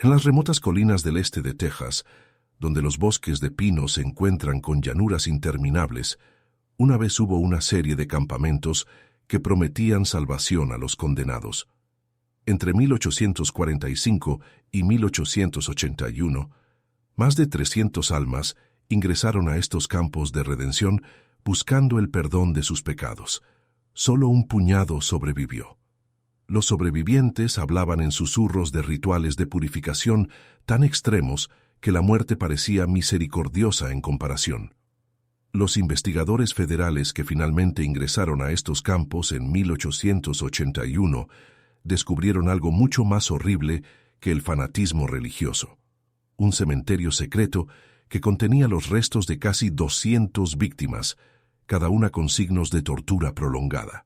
En las remotas colinas del este de Texas, donde los bosques de pino se encuentran con llanuras interminables, una vez hubo una serie de campamentos que prometían salvación a los condenados. Entre 1845 y 1881, más de 300 almas ingresaron a estos campos de redención buscando el perdón de sus pecados. Solo un puñado sobrevivió. Los sobrevivientes hablaban en susurros de rituales de purificación tan extremos que la muerte parecía misericordiosa en comparación. Los investigadores federales que finalmente ingresaron a estos campos en 1881 descubrieron algo mucho más horrible que el fanatismo religioso. Un cementerio secreto que contenía los restos de casi 200 víctimas, cada una con signos de tortura prolongada.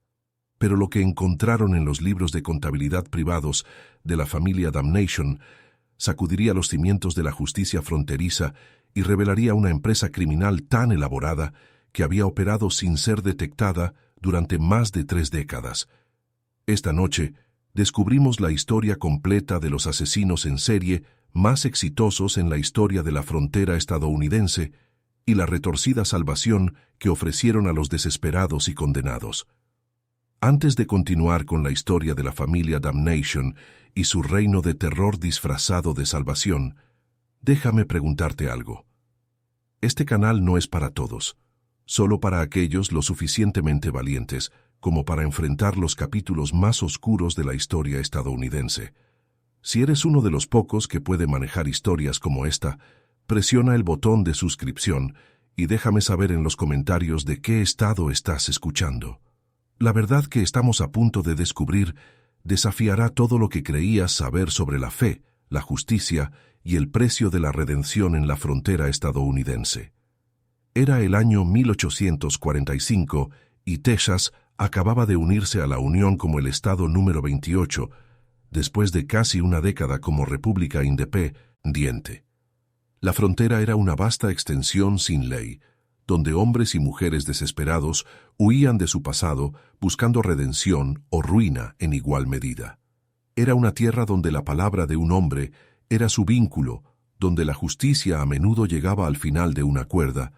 Pero lo que encontraron en los libros de contabilidad privados de la familia Damnation sacudiría los cimientos de la justicia fronteriza y revelaría una empresa criminal tan elaborada que había operado sin ser detectada durante más de 3 décadas. Esta noche descubrimos la historia completa de los asesinos en serie más exitosos en la historia de la frontera estadounidense y la retorcida salvación que ofrecieron a los desesperados y condenados. Antes de continuar con la historia de la familia Damnation y su reino de terror disfrazado de salvación, déjame preguntarte algo. Este canal no es para todos, solo para aquellos lo suficientemente valientes como para enfrentar los capítulos más oscuros de la historia estadounidense. Si eres uno de los pocos que puede manejar historias como esta, presiona el botón de suscripción y déjame saber en los comentarios de qué estado estás escuchando. La verdad que estamos a punto de descubrir desafiará todo lo que creías saber sobre la fe, la justicia y el precio de la redención en la frontera estadounidense. Era el año 1845 y Texas acababa de unirse a la Unión como el estado número 28, después de casi una década como república independiente. La frontera era una vasta extensión sin ley, donde hombres y mujeres desesperados huían de su pasado buscando redención o ruina en igual medida. Era una tierra donde la palabra de un hombre era su vínculo, donde la justicia a menudo llegaba al final de una cuerda,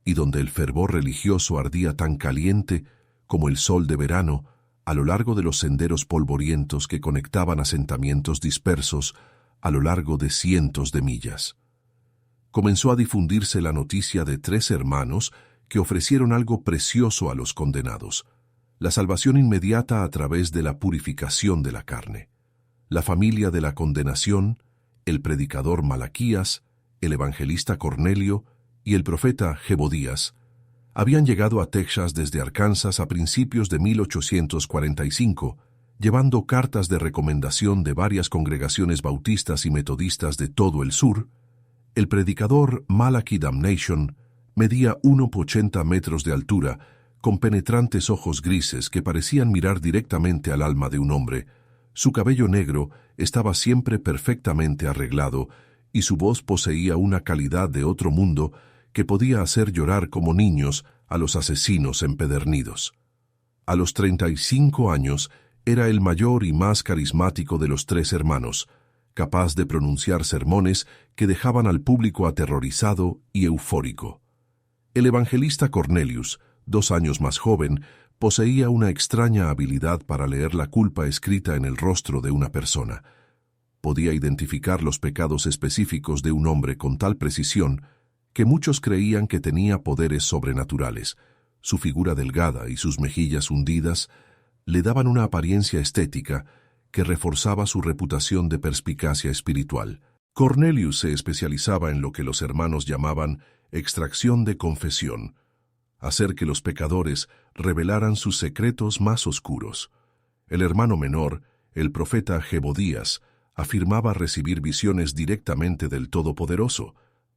y donde el fervor religioso ardía tan caliente como el sol de verano a lo largo de los senderos polvorientos que conectaban asentamientos dispersos a lo largo de cientos de millas. Comenzó a difundirse la noticia de 3 hermanos que ofrecieron algo precioso a los condenados: la salvación inmediata a través de la purificación de la carne. La familia de la condenación, el predicador Malaquías, el evangelista Cornelio y el profeta Jebodías, habían llegado a Texas desde Arkansas a principios de 1845, llevando cartas de recomendación de varias congregaciones bautistas y metodistas de todo el sur. El predicador Malachi Damnation medía 1,80 metros de altura, con penetrantes ojos grises que parecían mirar directamente al alma de un hombre. Su cabello negro estaba siempre perfectamente arreglado y su voz poseía una calidad de otro mundo que podía hacer llorar como niños a los asesinos empedernidos. A los 35 años era el mayor y más carismático de los 3 hermanos, capaz de pronunciar sermones que dejaban al público aterrorizado y eufórico. El evangelista Cornelius, 2 años más joven, poseía una extraña habilidad para leer la culpa escrita en el rostro de una persona. Podía identificar los pecados específicos de un hombre con tal precisión que muchos creían que tenía poderes sobrenaturales. Su figura delgada y sus mejillas hundidas le daban una apariencia estética que reforzaba su reputación de perspicacia espiritual. Cornelius se especializaba en lo que los hermanos llamaban extracción de confesión, hacer que los pecadores revelaran sus secretos más oscuros. El hermano menor, el profeta Jebodías, afirmaba recibir visiones directamente del Todopoderoso.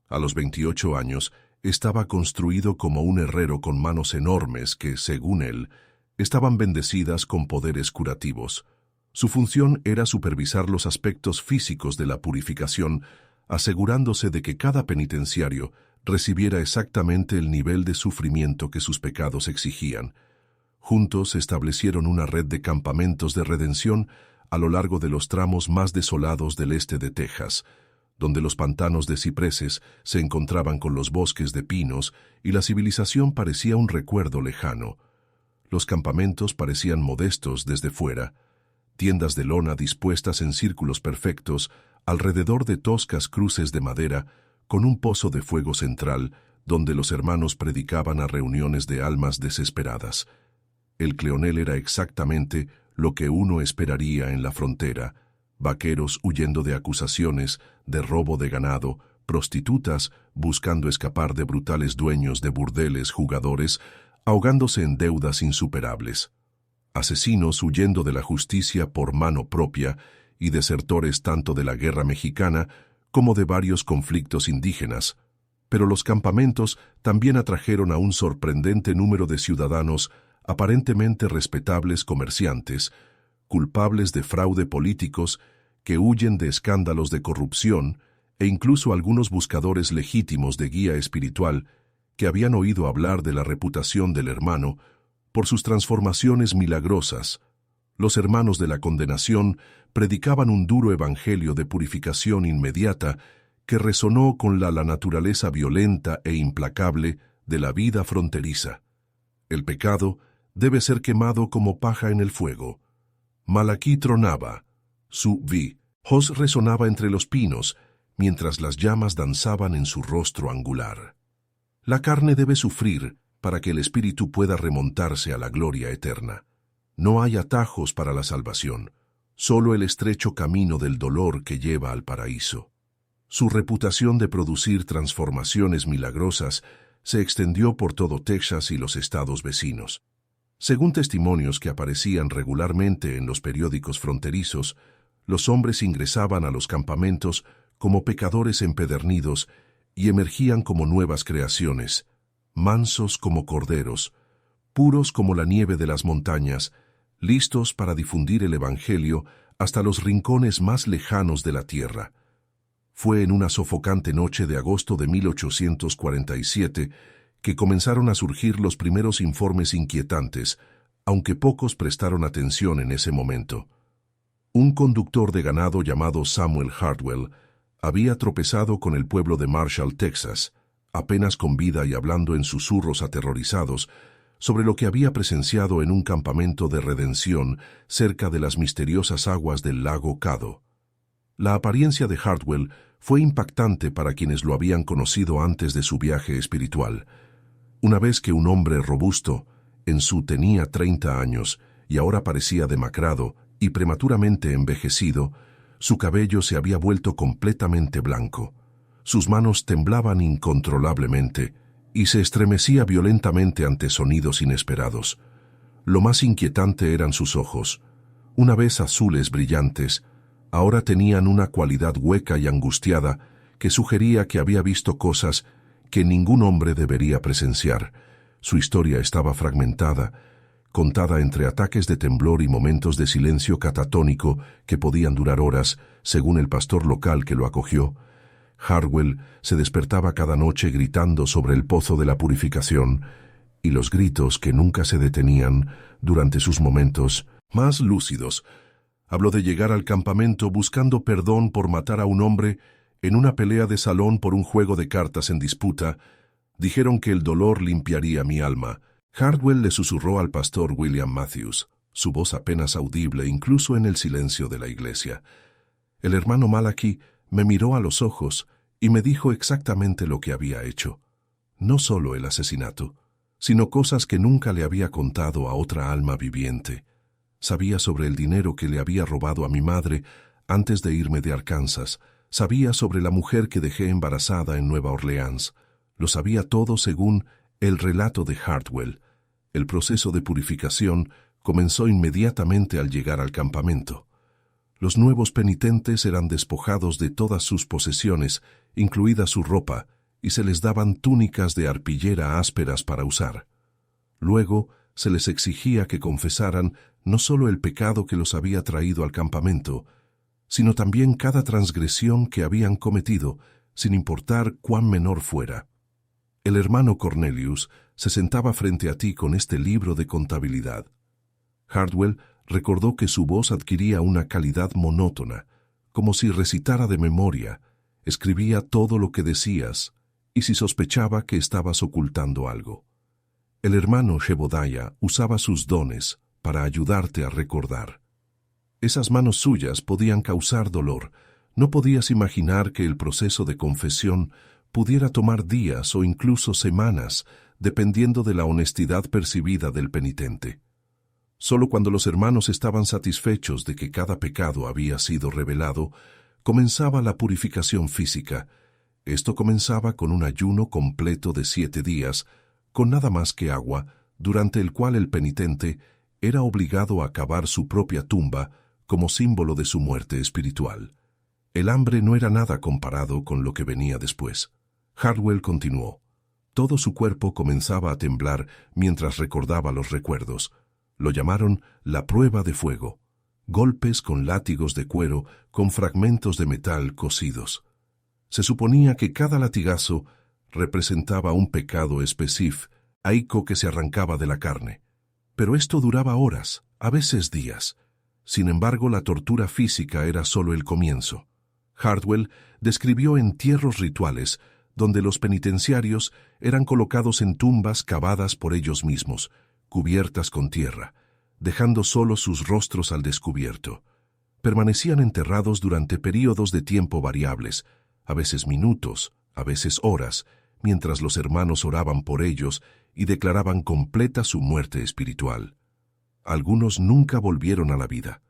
A los 28 años, estaba construido como un herrero con manos enormes que, según él, estaban bendecidas con poderes curativos. Su función era supervisar los aspectos físicos de la purificación, asegurándose de que cada penitenciario recibiera exactamente el nivel de sufrimiento que sus pecados exigían. Juntos establecieron una red de campamentos de redención a lo largo de los tramos más desolados del este de Texas, donde los pantanos de cipreses se encontraban con los bosques de pinos y la civilización parecía un recuerdo lejano. Los campamentos parecían modestos desde fuera, tiendas de lona dispuestas en círculos perfectos alrededor de toscas cruces de madera con un pozo de fuego central donde los hermanos predicaban a reuniones de almas desesperadas. El Cleonel era exactamente lo que uno esperaría en la frontera: vaqueros huyendo de acusaciones de robo de ganado, prostitutas buscando escapar de brutales dueños de burdeles jugadores, ahogándose en deudas insuperables, asesinos huyendo de la justicia por mano propia y desertores tanto de la guerra mexicana como de varios conflictos indígenas. Pero los campamentos también atrajeron a un sorprendente número de ciudadanos aparentemente respetables comerciantes, culpables de fraude políticos, que huyen de escándalos de corrupción, e incluso algunos buscadores legítimos de guía espiritual que habían oído hablar de la reputación del hermano por sus transformaciones milagrosas. Los hermanos de la condenación predicaban un duro evangelio de purificación inmediata que resonó con la naturaleza violenta e implacable de la vida fronteriza. El pecado debe ser quemado como paja en el fuego. Malaquí tronaba, su voz resonaba entre los pinos, mientras las llamas danzaban en su rostro angular. La carne debe sufrir para que el espíritu pueda remontarse a la gloria eterna. No hay atajos para la salvación, solo el estrecho camino del dolor que lleva al paraíso. Su reputación de producir transformaciones milagrosas se extendió por todo Texas y los estados vecinos. Según testimonios que aparecían regularmente en los periódicos fronterizos, los hombres ingresaban a los campamentos como pecadores empedernidos y emergían como nuevas creaciones, mansos como corderos, puros como la nieve de las montañas, listos para difundir el evangelio hasta los rincones más lejanos de la tierra. Fue en una sofocante noche de agosto de 1847 que comenzaron a surgir los primeros informes inquietantes, aunque pocos prestaron atención en ese momento. Un conductor de ganado llamado Samuel Hartwell había tropezado con el pueblo de Marshall, Texas, apenas con vida y hablando en susurros aterrorizados sobre lo que había presenciado en un campamento de redención cerca de las misteriosas aguas del lago Caddo. La apariencia de Hartwell fue impactante para quienes lo habían conocido antes de su viaje espiritual. Una vez que un hombre robusto, tenía 30 años y ahora parecía demacrado y prematuramente envejecido, su cabello se había vuelto completamente blanco. Sus manos temblaban incontrolablemente y se estremecía violentamente ante sonidos inesperados. Lo más inquietante eran sus ojos. Una vez azules brillantes, ahora tenían una cualidad hueca y angustiada que sugería que había visto cosas que ningún hombre debería presenciar. Su historia estaba fragmentada, contada entre ataques de temblor y momentos de silencio catatónico que podían durar horas, según el pastor local que lo acogió. Hartwell se despertaba cada noche gritando sobre el pozo de la purificación, y los gritos que nunca se detenían durante sus momentos más lúcidos. Habló de llegar al campamento buscando perdón por matar a un hombre en una pelea de salón por un juego de cartas en disputa. Dijeron que el dolor limpiaría mi alma. Hartwell le susurró al pastor William Matthews, su voz apenas audible incluso en el silencio de la iglesia. El hermano Malaquí me miró a los ojos y me dijo exactamente lo que había hecho. No solo el asesinato, sino cosas que nunca le había contado a otra alma viviente. Sabía sobre el dinero que le había robado a mi madre antes de irme de Arkansas. Sabía sobre la mujer que dejé embarazada en Nueva Orleans. Lo sabía todo según el relato de Hartwell. El proceso de purificación comenzó inmediatamente al llegar al campamento. Los nuevos penitentes eran despojados de todas sus posesiones, incluida su ropa, y se les daban túnicas de arpillera ásperas para usar. Luego se les exigía que confesaran no solo el pecado que los había traído al campamento, sino también cada transgresión que habían cometido, sin importar cuán menor fuera. El hermano Cornelius se sentaba frente a ti con este libro de contabilidad. Hartwell Recordó que su voz adquiría una calidad monótona, como si recitara de memoria, escribía todo lo que decías, y si sospechaba que estabas ocultando algo. El hermano Shebodiah usaba sus dones para ayudarte a recordar. Esas manos suyas podían causar dolor. No podías imaginar que el proceso de confesión pudiera tomar días o incluso semanas, dependiendo de la honestidad percibida del penitente. Solo cuando los hermanos estaban satisfechos de que cada pecado había sido revelado, comenzaba la purificación física. Esto comenzaba con un ayuno completo de 7 días, con nada más que agua, durante el cual el penitente era obligado a cavar su propia tumba como símbolo de su muerte espiritual. El hambre no era nada comparado con lo que venía después. Hardwell continuó. Todo su cuerpo comenzaba a temblar mientras recordaba los recuerdos. Lo llamaron la prueba de fuego. Golpes con látigos de cuero con fragmentos de metal cocidos. Se suponía que cada latigazo representaba un pecado específico que se arrancaba de la carne. Pero esto duraba horas, a veces días. Sin embargo, la tortura física era solo el comienzo. Hardwell describió entierros rituales donde los penitenciarios eran colocados en tumbas cavadas por ellos mismos, cubiertas con tierra, dejando solo sus rostros al descubierto. Permanecían enterrados durante períodos de tiempo variables, a veces minutos, a veces horas, mientras los hermanos oraban por ellos y declaraban completa su muerte espiritual. Algunos nunca volvieron a la vida.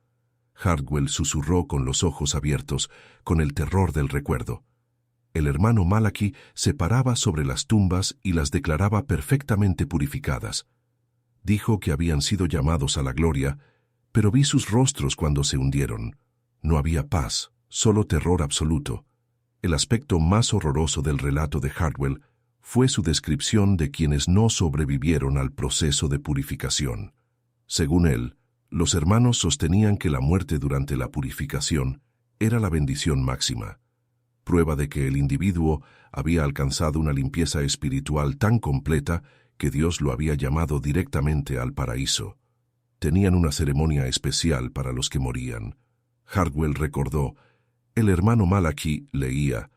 Hardwell susurró con los ojos abiertos, con el terror del recuerdo. El hermano Malachi se paraba sobre las tumbas y las declaraba perfectamente purificadas. Dijo que habían sido llamados a la gloria, pero vi sus rostros cuando se hundieron. No había paz, solo terror absoluto. El aspecto más horroroso del relato de Hardwell fue su descripción de quienes no sobrevivieron al proceso de purificación. Según él, los hermanos sostenían que la muerte durante la purificación era la bendición máxima, prueba de que el individuo había alcanzado una limpieza espiritual tan completa que Dios lo había llamado directamente al paraíso. Tenían una ceremonia especial para los que morían. Hardwell recordó, el hermano Malachi leía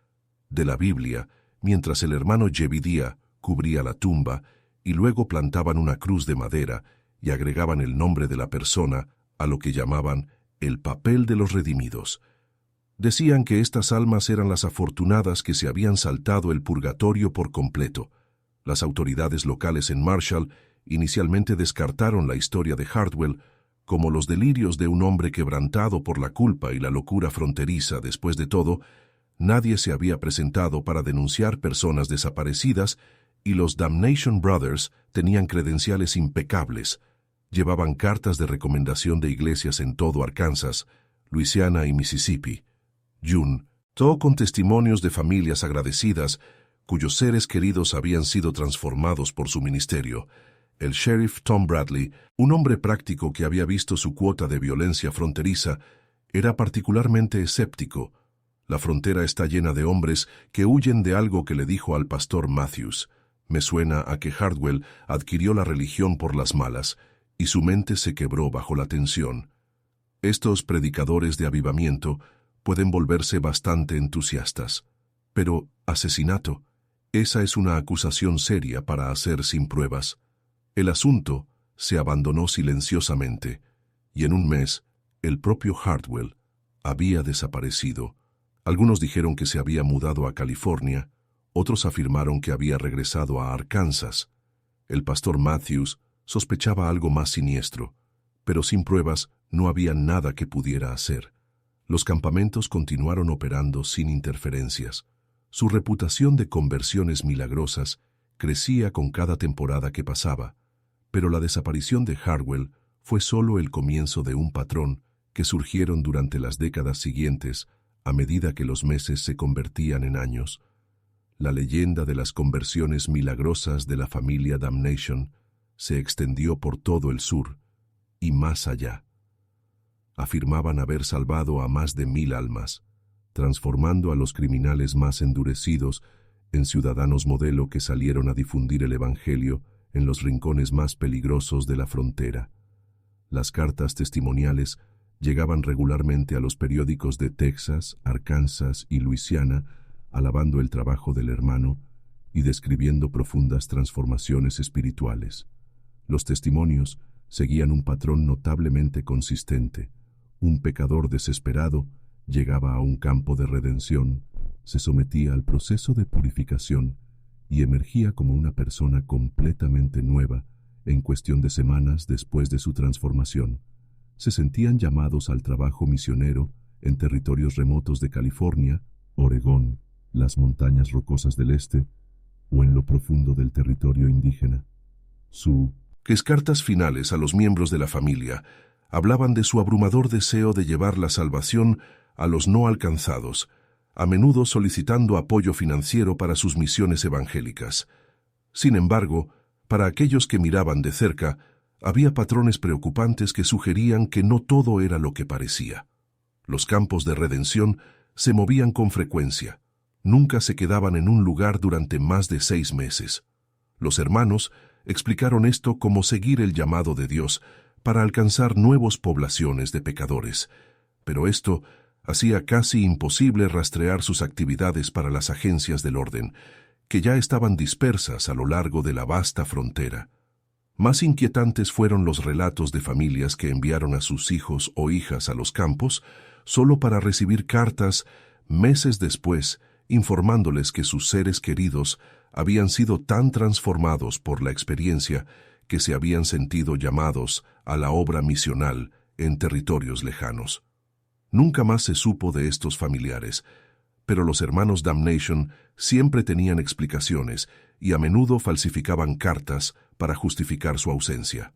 de la Biblia, mientras el hermano Jebediah cubría la tumba y luego plantaban una cruz de madera y agregaban el nombre de la persona a lo que llamaban el papel de los redimidos. Decían que estas almas eran las afortunadas que se habían saltado el purgatorio por completo. Las autoridades locales en Marshall inicialmente descartaron la historia de Hardwell como los delirios de un hombre quebrantado por la culpa y la locura fronteriza. Después de todo, nadie se había presentado para denunciar personas desaparecidas y los Damnation Brothers tenían credenciales impecables. Llevaban cartas de recomendación de iglesias en todo Arkansas, Luisiana y Mississippi. Todo con testimonios de familias agradecidas cuyos seres queridos habían sido transformados por su ministerio. El sheriff Tom Bradley, un hombre práctico que había visto su cuota de violencia fronteriza, era particularmente escéptico. La frontera está llena de hombres que huyen de algo que le dijo al pastor Matthews. Me suena a que Hardwell adquirió la religión por las malas, y su mente se quebró bajo la tensión. Estos predicadores de avivamiento pueden volverse bastante entusiastas. Pero, asesinato, esa es una acusación seria para hacer sin pruebas. El asunto se abandonó silenciosamente, y en un mes, el propio Hardwell había desaparecido. Algunos dijeron que se había mudado a California, otros afirmaron que había regresado a Arkansas. El pastor Matthews sospechaba algo más siniestro, pero sin pruebas no había nada que pudiera hacer. Los campamentos continuaron operando sin interferencias. Su reputación de conversiones milagrosas crecía con cada temporada que pasaba, pero la desaparición de Hardwell fue solo el comienzo de un patrón que surgieron durante las décadas siguientes a medida que los meses se convertían en años. La leyenda de las conversiones milagrosas de la familia Damnation se extendió por todo el sur y más allá. Afirmaban haber salvado a más de 1000 almas, transformando a los criminales más endurecidos en ciudadanos modelo que salieron a difundir el Evangelio en los rincones más peligrosos de la frontera. Las cartas testimoniales llegaban regularmente a los periódicos de Texas, Arkansas y Luisiana, alabando el trabajo del hermano y describiendo profundas transformaciones espirituales. Los testimonios seguían un patrón notablemente consistente. Un pecador desesperado llegaba a un campo de redención, se sometía al proceso de purificación y emergía como una persona completamente nueva en cuestión de semanas después de su transformación. Se sentían llamados al trabajo misionero en territorios remotos de California, Oregón, las montañas rocosas del este o en lo profundo del territorio indígena. Sus cartas finales a los miembros de la familia hablaban de su abrumador deseo de llevar la salvación a los no alcanzados, a menudo solicitando apoyo financiero para sus misiones evangélicas. Sin embargo, para aquellos que miraban de cerca, había patrones preocupantes que sugerían que no todo era lo que parecía. Los campos de redención se movían con frecuencia. Nunca se quedaban en un lugar durante más de 6 meses. Los hermanos explicaron esto como seguir el llamado de Dios para alcanzar nuevas poblaciones de pecadores, pero esto hacía casi imposible rastrear sus actividades para las agencias del orden, que ya estaban dispersas a lo largo de la vasta frontera. Más inquietantes fueron los relatos de familias que enviaron a sus hijos o hijas a los campos solo para recibir cartas meses después informándoles que sus seres queridos habían sido tan transformados por la experiencia que se habían sentido llamados a la obra misional en territorios lejanos. Nunca más se supo de estos familiares, pero los hermanos Damnation siempre tenían explicaciones y a menudo falsificaban cartas para justificar su ausencia.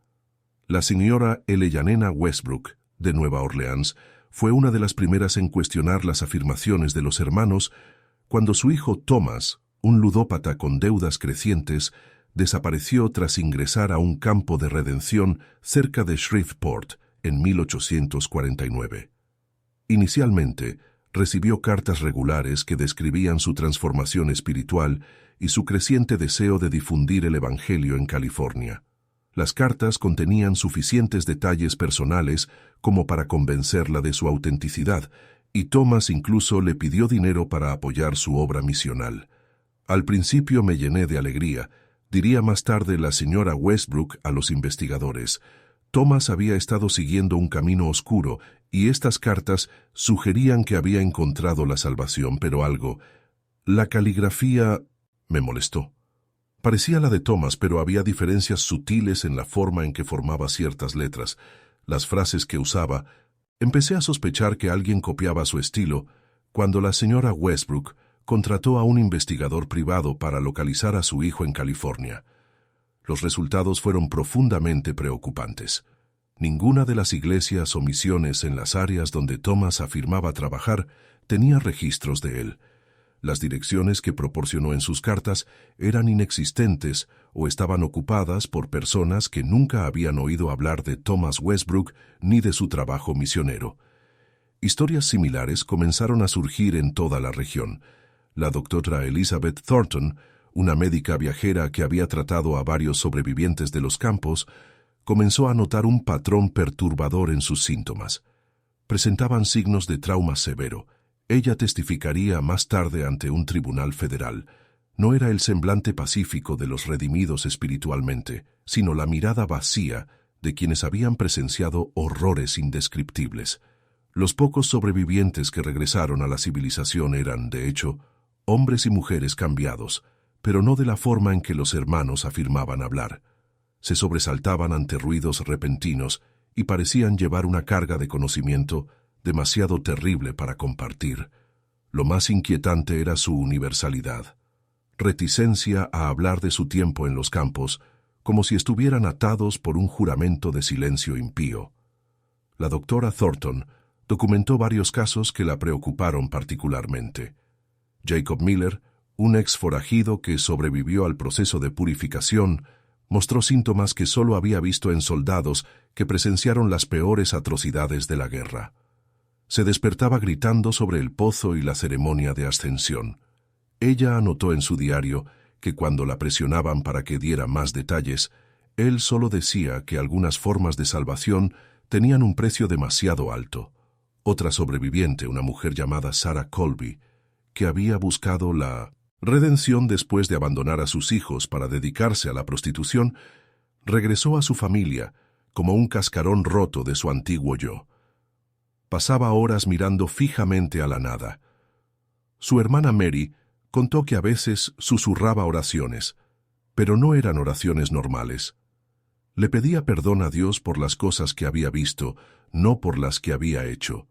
La señora Eleyanena Westbrook, de Nueva Orleans, fue una de las primeras en cuestionar las afirmaciones de los hermanos cuando su hijo Thomas, un ludópata con deudas crecientes, desapareció tras ingresar a un campo de redención cerca de Shreveport en 1849. Inicialmente, recibió cartas regulares que describían su transformación espiritual y su creciente deseo de difundir el Evangelio en California. Las cartas contenían suficientes detalles personales como para convencerla de su autenticidad, y Thomas incluso le pidió dinero para apoyar su obra misional. Al principio me llené de alegría, diría más tarde la señora Westbrook a los investigadores. Thomas había estado siguiendo un camino oscuro y estas cartas sugerían que había encontrado la salvación, pero la caligrafía me molestó. Parecía la de Thomas, pero había diferencias sutiles en la forma en que formaba ciertas letras, las frases que usaba. Empecé a sospechar que alguien copiaba su estilo cuando la señora Westbrook contrató a un investigador privado para localizar a su hijo en California. Los resultados fueron profundamente preocupantes. Ninguna de las iglesias o misiones en las áreas donde Thomas afirmaba trabajar tenía registros de él. Las direcciones que proporcionó en sus cartas eran inexistentes o estaban ocupadas por personas que nunca habían oído hablar de Thomas Westbrook ni de su trabajo misionero. Historias similares comenzaron a surgir en toda la región. La doctora Elizabeth Thornton, una médica viajera que había tratado a varios sobrevivientes de los campos, comenzó a notar un patrón perturbador en sus síntomas. Presentaban signos de trauma severo. Ella testificaría más tarde ante un tribunal federal. No era el semblante pacífico de los redimidos espiritualmente, sino la mirada vacía de quienes habían presenciado horrores indescriptibles. Los pocos sobrevivientes que regresaron a la civilización eran, de hecho, hombres y mujeres cambiados, pero no de la forma en que los hermanos afirmaban hablar. Se sobresaltaban ante ruidos repentinos y parecían llevar una carga de conocimiento demasiado terrible para compartir. Lo más inquietante era su universalidad. Reticencia a hablar de su tiempo en los campos, como si estuvieran atados por un juramento de silencio impío. La doctora Thornton documentó varios casos que la preocuparon particularmente. Jacob Miller, un ex forajido que sobrevivió al proceso de purificación, mostró síntomas que solo había visto en soldados que presenciaron las peores atrocidades de la guerra. Se despertaba gritando sobre el pozo y la ceremonia de ascensión. Ella anotó en su diario que cuando la presionaban para que diera más detalles, Él solo decía que algunas formas de salvación tenían un precio demasiado alto. Otra sobreviviente, una mujer llamada Sarah Colby, que había buscado la redención después de abandonar a sus hijos para dedicarse a la prostitución, regresó a su familia como un cascarón roto de su antiguo yo. Pasaba horas mirando fijamente a la nada. Su hermana Mary contó que a veces susurraba oraciones, pero no eran oraciones normales. Le pedía perdón a Dios por las cosas que había visto, no por las que había hecho.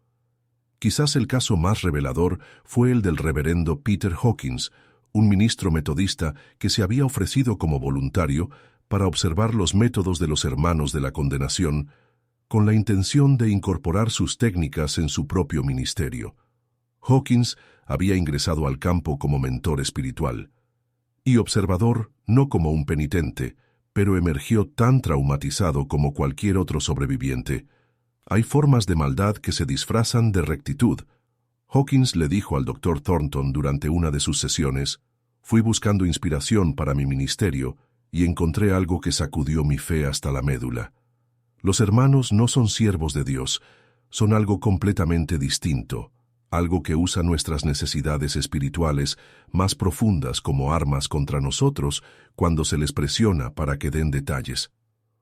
Quizás el caso más revelador fue el del reverendo Peter Hawkins, un ministro metodista que se había ofrecido como voluntario para observar los métodos de los hermanos de la condenación, con la intención de incorporar sus técnicas en su propio ministerio. Hawkins había ingresado al campo como mentor espiritual y observador, no como un penitente, pero emergió tan traumatizado como cualquier otro sobreviviente. Hay formas de maldad que se disfrazan de rectitud. Hawkins le dijo al Dr. Thornton durante una de sus sesiones: «Fui buscando inspiración para mi ministerio y encontré algo que sacudió mi fe hasta la médula. Los hermanos no son siervos de Dios, son algo completamente distinto, algo que usa nuestras necesidades espirituales más profundas como armas contra nosotros cuando se les presiona para que den detalles».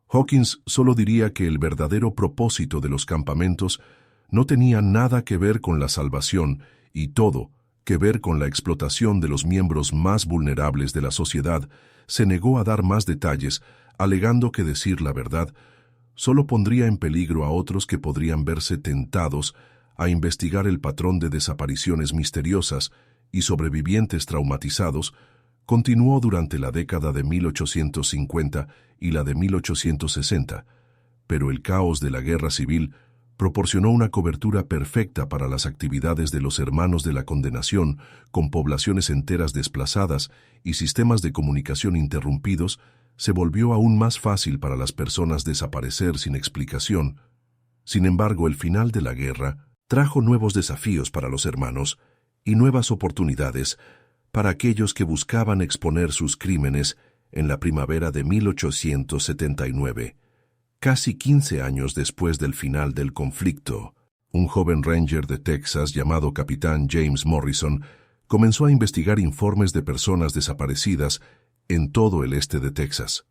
Hawkins solo diría que el verdadero propósito de los campamentos no tenía nada que ver con la salvación y todo que ver con la explotación de los miembros más vulnerables de la sociedad. Se negó a dar más detalles, alegando que decir la verdad solo pondría en peligro a otros que podrían verse tentados a investigar el patrón de desapariciones misteriosas y sobrevivientes traumatizados. Continuó durante la década de 1850 y la de 1860, pero el caos de la guerra civil proporcionó una cobertura perfecta para las actividades de los hermanos de la condenación, con poblaciones enteras desplazadas y sistemas de comunicación interrumpidos. Se volvió aún más fácil para las personas desaparecer sin explicación. Sin embargo, el final de la guerra trajo nuevos desafíos para los hermanos y nuevas oportunidades para aquellos que buscaban exponer sus crímenes. En la primavera de 1879, casi 15 años después del final del conflicto, un joven ranger de Texas llamado Capitán James Morrison comenzó a investigar informes de personas desaparecidas en todo el este de Texas.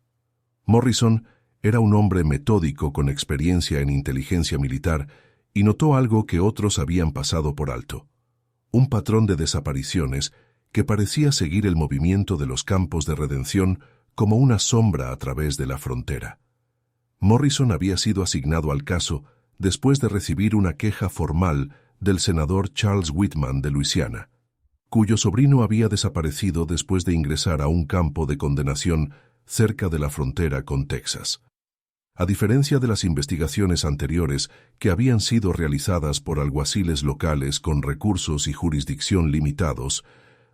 Morrison era un hombre metódico con experiencia en inteligencia militar y notó algo que otros habían pasado por alto: un patrón de desapariciones que parecía seguir el movimiento de los campos de redención como una sombra a través de la frontera. Morrison había sido asignado al caso después de recibir una queja formal del senador Charles Whitman de Luisiana, cuyo sobrino había desaparecido después de ingresar a un campo de condenación cerca de la frontera con Texas. A diferencia de las investigaciones anteriores que habían sido realizadas por alguaciles locales con recursos y jurisdicción limitados,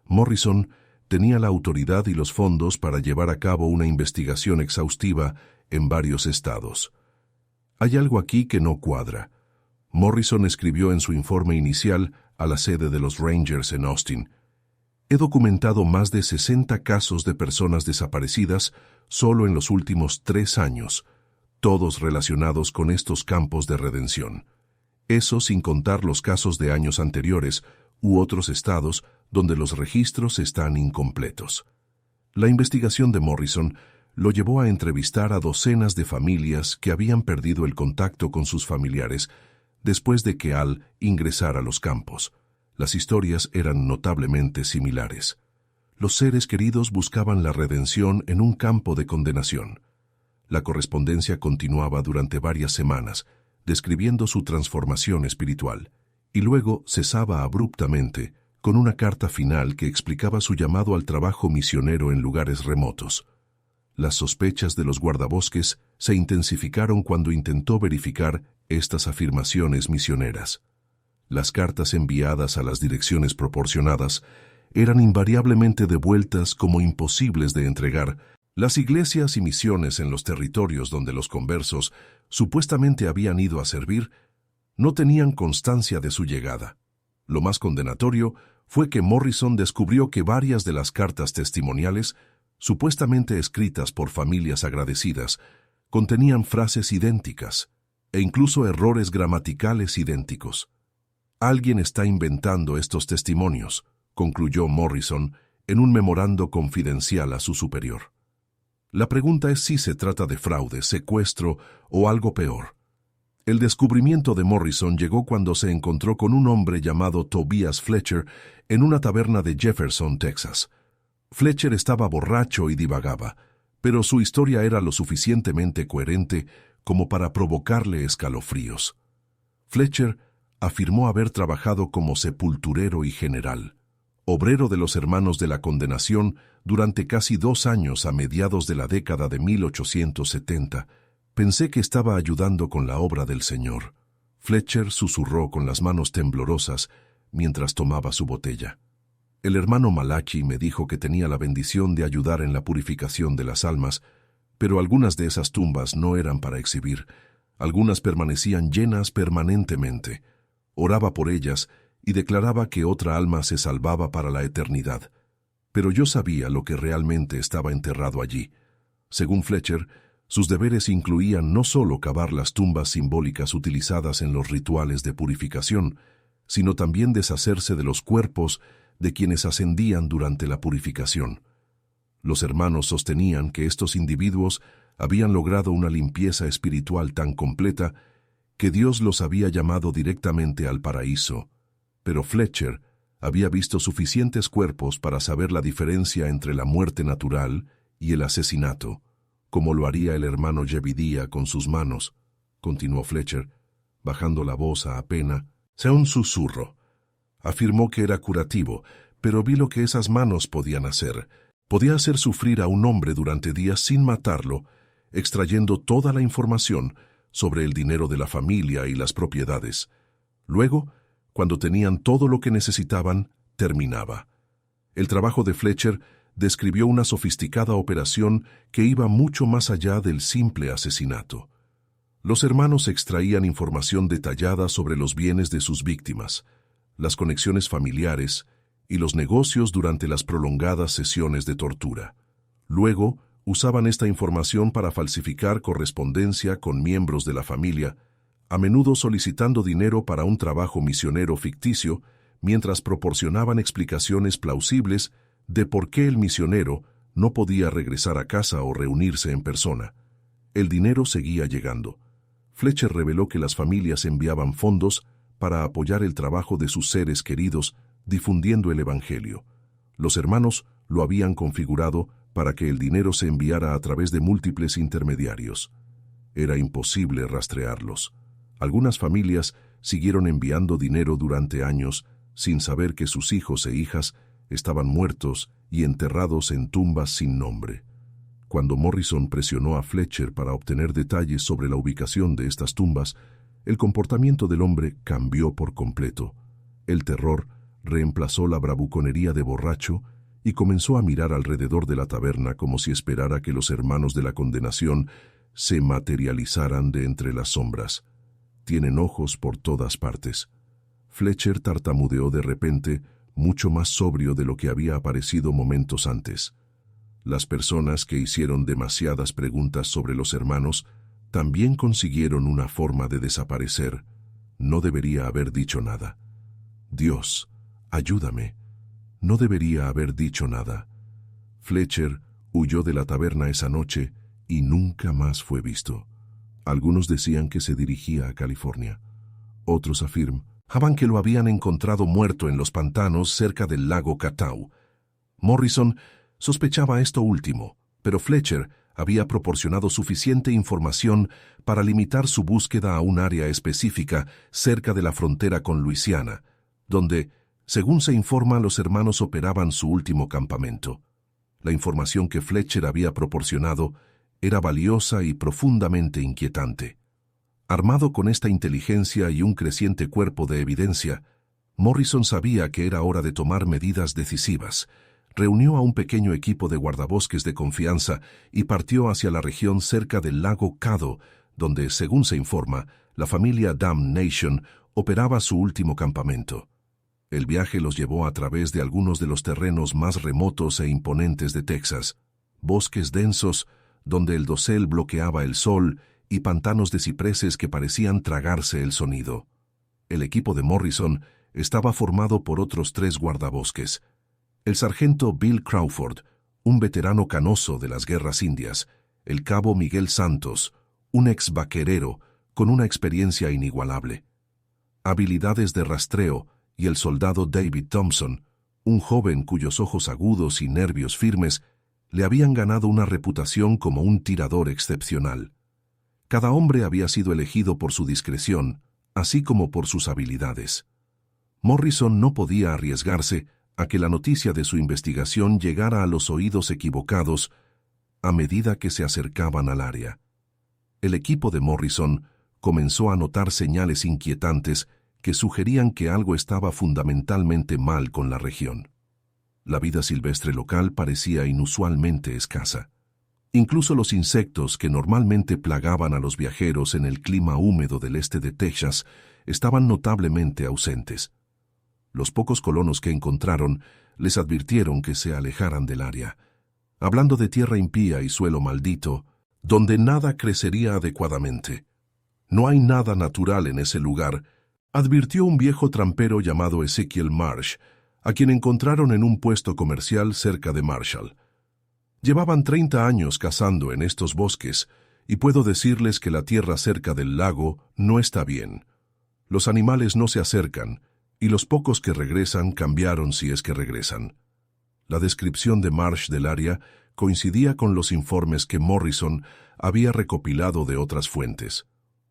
Morrison tenía la autoridad y los fondos para llevar a cabo una investigación exhaustiva en varios estados. Hay algo aquí que no cuadra. Morrison escribió en su informe inicial a la sede de los Rangers en Austin: «He documentado más de 60 casos de personas desaparecidas solo en los últimos 3 años, todos relacionados con estos campos de redención. Eso sin contar los casos de años anteriores u otros estados donde los registros están incompletos». La investigación de Morrison lo llevó a entrevistar a docenas de familias que habían perdido el contacto con sus familiares después de que Al ingresara a los campos. Las historias eran notablemente similares. Los seres queridos buscaban la redención en un campo de condenación. La correspondencia continuaba durante varias semanas, describiendo su transformación espiritual, y luego cesaba abruptamente con una carta final que explicaba su llamado al trabajo misionero en lugares remotos. Las sospechas de los guardabosques se intensificaron cuando intentó verificar estas afirmaciones misioneras. Las cartas enviadas a las direcciones proporcionadas eran invariablemente devueltas como imposibles de entregar. Las iglesias y misiones en los territorios donde los conversos supuestamente habían ido a servir no tenían constancia de su llegada. Lo más condenatorio fue que Morrison descubrió que varias de las cartas testimoniales supuestamente escritas por familias agradecidas, contenían frases idénticas e incluso errores gramaticales idénticos. Alguien está inventando estos testimonios, concluyó Morrison en un memorando confidencial a su superior. La pregunta es si se trata de fraude, secuestro o algo peor. El descubrimiento de Morrison llegó cuando se encontró con un hombre llamado Tobias Fletcher en una taberna de Jefferson, Texas. Fletcher estaba borracho y divagaba, pero su historia era lo suficientemente coherente como para provocarle escalofríos. Fletcher afirmó haber trabajado como sepulturero y general, obrero de los Hermanos de la Condenación durante casi 2 años a mediados de la década de 1870. Pensé que estaba ayudando con la obra del Señor. Fletcher susurró con las manos temblorosas mientras tomaba su botella. El hermano Malachi me dijo que tenía la bendición de ayudar en la purificación de las almas, pero algunas de esas tumbas no eran para exhibir. Algunas permanecían llenas permanentemente. Oraba por ellas y declaraba que otra alma se salvaba para la eternidad. Pero yo sabía lo que realmente estaba enterrado allí. Según Fletcher, sus deberes incluían no solo cavar las tumbas simbólicas utilizadas en los rituales de purificación, sino también deshacerse de los cuerpos de quienes ascendían durante la purificación. Los hermanos sostenían que estos individuos habían logrado una limpieza espiritual tan completa que Dios los había llamado directamente al paraíso, pero Fletcher había visto suficientes cuerpos para saber la diferencia entre la muerte natural y el asesinato, como lo haría el hermano Jebidía con sus manos, continuó Fletcher, bajando la voz a pena, sea un susurro. Afirmó que era curativo, pero vi lo que esas manos podían hacer. Podía hacer sufrir a un hombre durante días sin matarlo, extrayendo toda la información sobre el dinero de la familia y las propiedades. Luego, cuando tenían todo lo que necesitaban, terminaba. El trabajo de Fletcher describió una sofisticada operación que iba mucho más allá del simple asesinato. Los hermanos extraían información detallada sobre los bienes de sus víctimas, las conexiones familiares y los negocios durante las prolongadas sesiones de tortura. Luego, usaban esta información para falsificar correspondencia con miembros de la familia, a menudo solicitando dinero para un trabajo misionero ficticio, mientras proporcionaban explicaciones plausibles de por qué el misionero no podía regresar a casa o reunirse en persona. El dinero seguía llegando. Fletcher reveló que las familias enviaban fondos para apoyar el trabajo de sus seres queridos, difundiendo el Evangelio. Los hermanos lo habían configurado para que el dinero se enviara a través de múltiples intermediarios. Era imposible rastrearlos. Algunas familias siguieron enviando dinero durante años sin saber que sus hijos e hijas estaban muertos y enterrados en tumbas sin nombre. Cuando Morrison presionó a Fletcher para obtener detalles sobre la ubicación de estas tumbas, el comportamiento del hombre cambió por completo. El terror reemplazó la bravuconería de borracho y comenzó a mirar alrededor de la taberna como si esperara que los hermanos de la condenación se materializaran de entre las sombras. Tienen ojos por todas partes. Fletcher tartamudeó de repente, mucho más sobrio de lo que había aparecido momentos antes. Las personas que hicieron demasiadas preguntas sobre los hermanos también consiguieron una forma de desaparecer. No debería haber dicho nada. Dios, ayúdame. No debería haber dicho nada. Fletcher huyó de la taberna esa noche y nunca más fue visto. Algunos decían que se dirigía a California. Otros afirmaban que lo habían encontrado muerto en los pantanos cerca del lago Catawba. Morrison sospechaba esto último, pero Fletcher había proporcionado suficiente información para limitar su búsqueda a un área específica cerca de la frontera con Luisiana, donde, según se informa, los hermanos operaban su último campamento. La información que Fletcher había proporcionado era valiosa y profundamente inquietante. Armado con esta inteligencia y un creciente cuerpo de evidencia, Morrison sabía que era hora de tomar medidas decisivas. Reunió a un pequeño equipo de guardabosques de confianza y partió hacia la región cerca del lago Caddo, donde, según se informa, la familia Damnation operaba su último campamento. El viaje los llevó a través de algunos de los terrenos más remotos e imponentes de Texas. bosques densos donde el dosel bloqueaba el sol y pantanos de cipreses que parecían tragarse el sonido. El equipo de Morrison estaba formado por otros 3 guardabosques. El sargento Bill Crawford, un veterano canoso de las guerras indias, el cabo Miguel Santos, un ex vaquerero con una experiencia inigualable, habilidades de rastreo, y el soldado David Thompson, un joven cuyos ojos agudos y nervios firmes le habían ganado una reputación como un tirador excepcional. Cada hombre había sido elegido por su discreción, así como por sus habilidades. Morrison no podía arriesgarse a que la noticia de su investigación llegara a los oídos equivocados a medida que se acercaban al área. El equipo de Morrison comenzó a notar señales inquietantes que sugerían que algo estaba fundamentalmente mal con la región. La vida silvestre local parecía inusualmente escasa. Incluso los insectos que normalmente plagaban a los viajeros en el clima húmedo del este de Texas estaban notablemente ausentes. Los pocos colonos que encontraron les advirtieron que se alejaran del área, hablando de tierra impía y suelo maldito, donde nada crecería adecuadamente. No hay nada natural en ese lugar, advirtió un viejo trampero llamado Ezekiel Marsh, a quien encontraron en un puesto comercial cerca de Marshall. Llevaban 30 años cazando en estos bosques, y puedo decirles que la tierra cerca del lago no está bien. Los animales no se acercan, y los pocos que regresan cambiaron si es que regresan. La descripción de Marsh del área coincidía con los informes que Morrison había recopilado de otras fuentes.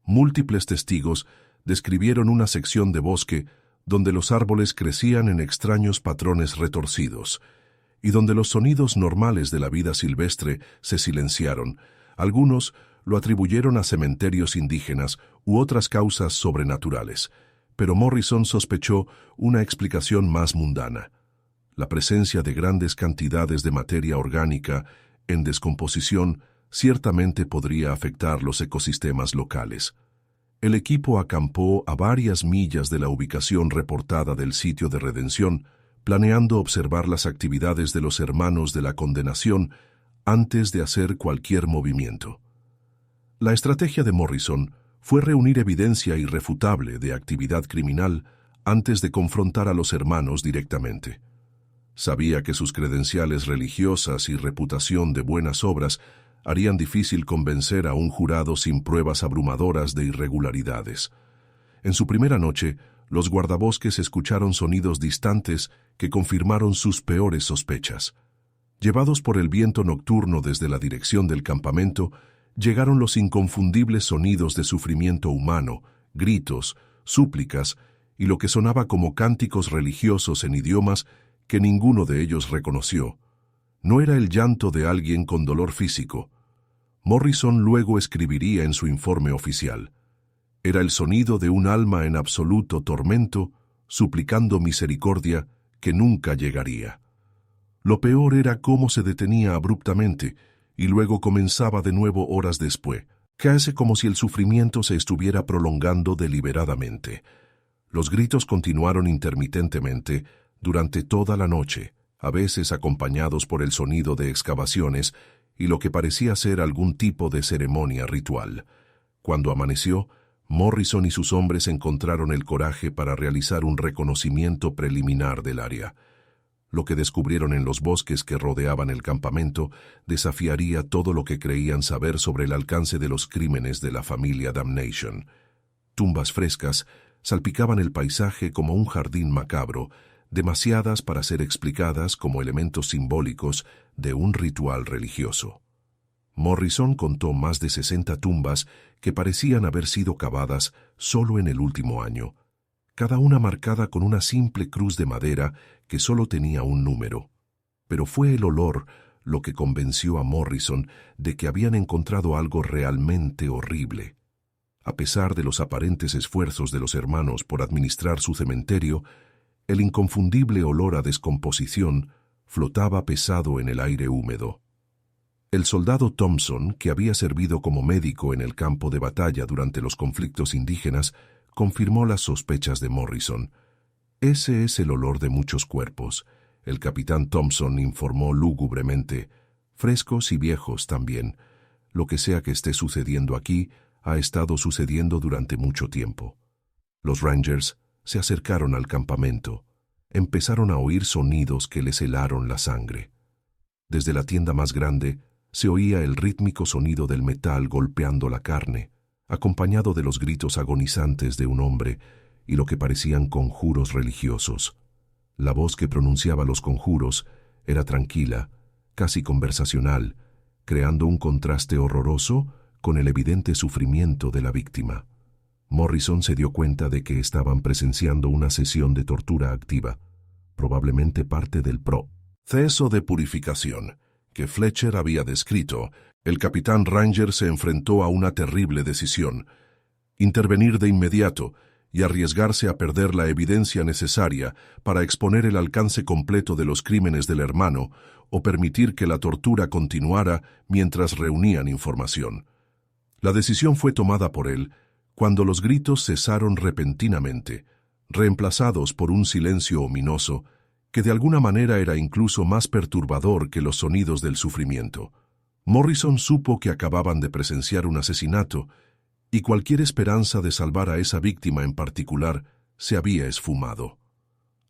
Múltiples testigos describieron una sección de bosque donde los árboles crecían en extraños patrones retorcidos, y donde los sonidos normales de la vida silvestre se silenciaron. Algunos lo atribuyeron a cementerios indígenas u otras causas sobrenaturales, pero Morrison sospechó una explicación más mundana: la presencia de grandes cantidades de materia orgánica en descomposición ciertamente podría afectar los ecosistemas locales. El equipo acampó a varias millas de la ubicación reportada del sitio de redención, planeando observar las actividades de los hermanos de la condenación antes de hacer cualquier movimiento. La estrategia de Morrison fue reunir evidencia irrefutable de actividad criminal antes de confrontar a los hermanos directamente. Sabía que sus credenciales religiosas y reputación de buenas obras harían difícil convencer a un jurado sin pruebas abrumadoras de irregularidades. En su primera noche, los guardabosques escucharon sonidos distantes que confirmaron sus peores sospechas. Llevados por el viento nocturno desde la dirección del campamento, llegaron los inconfundibles sonidos de sufrimiento humano, gritos, súplicas y lo que sonaba como cánticos religiosos en idiomas que ninguno de ellos reconoció. No era el llanto de alguien con dolor físico. Morrison luego escribiría en su informe oficial: era el sonido de un alma en absoluto tormento, suplicando misericordia que nunca llegaría. Lo peor era cómo se detenía abruptamente y luego comenzaba de nuevo horas después, casi como si el sufrimiento se estuviera prolongando deliberadamente. Los gritos continuaron intermitentemente durante toda la noche, a veces acompañados por el sonido de excavaciones y lo que parecía ser algún tipo de ceremonia ritual. Cuando amaneció, Morrison y sus hombres encontraron el coraje para realizar un reconocimiento preliminar del área. Lo que descubrieron en los bosques que rodeaban el campamento desafiaría todo lo que creían saber sobre el alcance de los crímenes de la familia Damnation. Tumbas frescas salpicaban el paisaje como un jardín macabro, demasiadas para ser explicadas como elementos simbólicos de un ritual religioso. Morrison contó más de 60 tumbas que parecían haber sido cavadas solo en el último año, cada una marcada con una simple cruz de madera que solo tenía un número. Pero fue el olor lo que convenció a Morrison de que habían encontrado algo realmente horrible. A pesar de los aparentes esfuerzos de los hermanos por administrar su cementerio, el inconfundible olor a descomposición flotaba pesado en el aire húmedo. El soldado Thompson, que había servido como médico en el campo de batalla durante los conflictos indígenas, confirmó las sospechas de Morrison. «Ese es el olor de muchos cuerpos», el capitán Thompson informó lúgubremente. frescos y viejos también. Lo que sea que esté sucediendo aquí ha estado sucediendo durante mucho tiempo. Los Rangers se acercaron al campamento. Empezaron a oír sonidos que les helaron la sangre. Desde la tienda más grande se oía el rítmico sonido del metal golpeando la carne, acompañado de los gritos agonizantes de un hombre y lo que parecían conjuros religiosos. La voz que pronunciaba los conjuros era tranquila, casi conversacional, creando un contraste horroroso con el evidente sufrimiento de la víctima. Morrison se dio cuenta de que estaban presenciando una sesión de tortura activa, probablemente parte del proceso de purificación que Fletcher había descrito. El capitán Ranger se enfrentó a una terrible decisión: intervenir de inmediato y arriesgarse a perder la evidencia necesaria para exponer el alcance completo de los crímenes del hermano o permitir que la tortura continuara mientras reunían información. La decisión fue tomada por él cuando los gritos cesaron repentinamente, reemplazados por un silencio ominoso que de alguna manera era incluso más perturbador que los sonidos del sufrimiento. Morrison supo que acababan de presenciar un asesinato y cualquier esperanza de salvar a esa víctima en particular se había esfumado.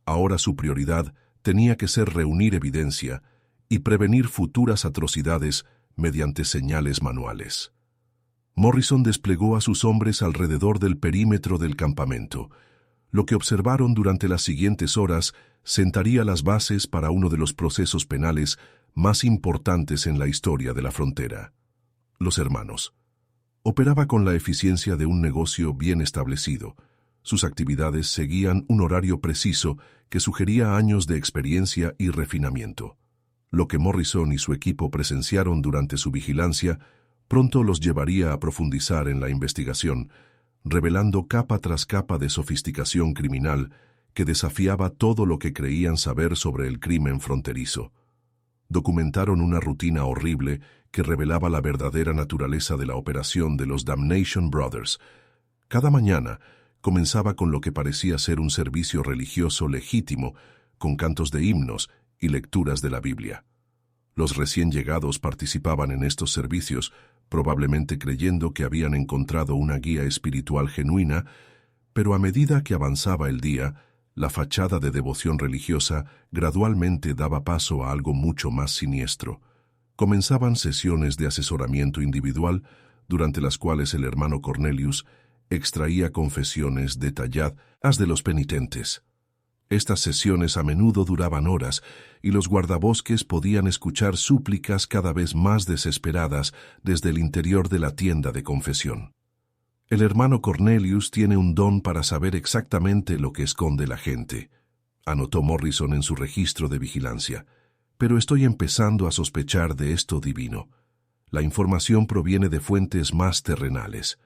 Ahora su prioridad tenía que ser reunir evidencia y prevenir futuras atrocidades mediante señales manuales. Morrison desplegó a sus hombres alrededor del perímetro del campamento. Lo que observaron durante las siguientes horas sentaría las bases para uno de los procesos penales más importantes en la historia de la frontera. Los hermanos. Operaba con la eficiencia de un negocio bien establecido. Sus actividades seguían un horario preciso que sugería años de experiencia y refinamiento. Lo que Morrison y su equipo presenciaron durante su vigilancia pronto los llevaría a profundizar en la investigación, revelando capa tras capa de sofisticación criminal que desafiaba todo lo que creían saber sobre el crimen fronterizo. Documentaron una rutina horrible que revelaba la verdadera naturaleza de la operación de los Damnation Brothers. Cada mañana comenzaba con lo que parecía ser un servicio religioso legítimo, con cantos de himnos y lecturas de la Biblia. Los recién llegados participaban en estos servicios, probablemente creyendo que habían encontrado una guía espiritual genuina, pero a medida que avanzaba el día, la fachada de devoción religiosa gradualmente daba paso a algo mucho más siniestro. Comenzaban sesiones de asesoramiento individual, durante las cuales el hermano Cornelius extraía confesiones detalladas de los penitentes. Estas sesiones a menudo duraban horas, y los guardabosques podían escuchar súplicas cada vez más desesperadas desde el interior de la tienda de confesión. El hermano Cornelius tiene un don para saber exactamente lo que esconde la gente, anotó Morrison en su registro de vigilancia, pero estoy empezando a sospechar de esto divino. La información proviene de fuentes más terrenales.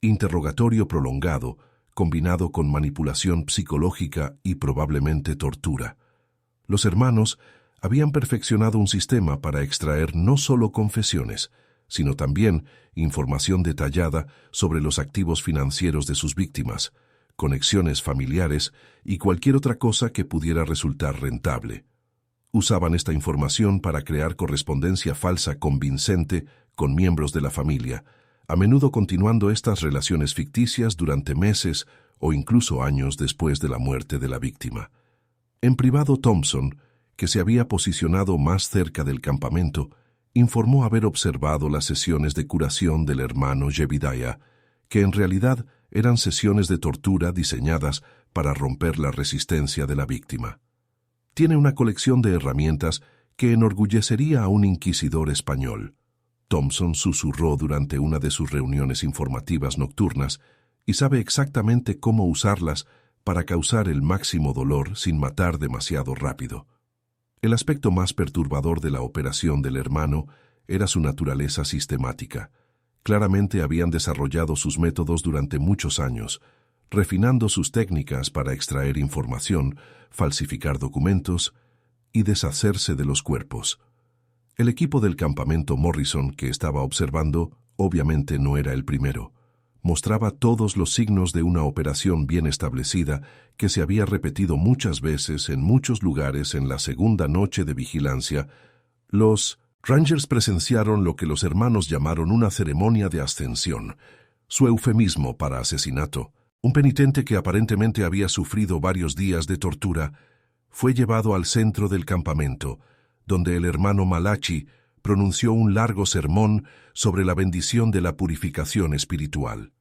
Interrogatorio prolongado, combinado con manipulación psicológica y probablemente tortura. Los hermanos habían perfeccionado un sistema para extraer no solo confesiones, sino también información detallada sobre los activos financieros de sus víctimas, conexiones familiares y cualquier otra cosa que pudiera resultar rentable. Usaban esta información para crear correspondencia falsa convincente con miembros de la familia, a menudo continuando estas relaciones ficticias durante meses o incluso años después de la muerte de la víctima. En privado, Thompson, que se había posicionado más cerca del campamento, informó haber observado las sesiones de curación del hermano Jebediah, que en realidad eran sesiones de tortura diseñadas para romper la resistencia de la víctima. Tiene una colección de herramientas que enorgullecería a un inquisidor español. Thompson susurró durante una de sus reuniones informativas nocturnas y sabe exactamente cómo usarlas para causar el máximo dolor sin matar demasiado rápido. El aspecto más perturbador de la operación del hermano era su naturaleza sistemática. Claramente habían desarrollado sus métodos durante muchos años, refinando sus técnicas para extraer información, falsificar documentos y deshacerse de los cuerpos. El equipo del campamento Morrison que estaba observando obviamente no era el primero. Mostraba todos los signos de una operación bien establecida que se había repetido muchas veces en muchos lugares en la segunda noche de vigilancia. Los Rangers presenciaron lo que los hermanos llamaron una ceremonia de ascensión, su eufemismo para asesinato. Un penitente que aparentemente había sufrido varios días de tortura fue llevado al centro del campamento, donde el hermano Malachi pronunció un largo sermón sobre la bendición de la purificación espiritual.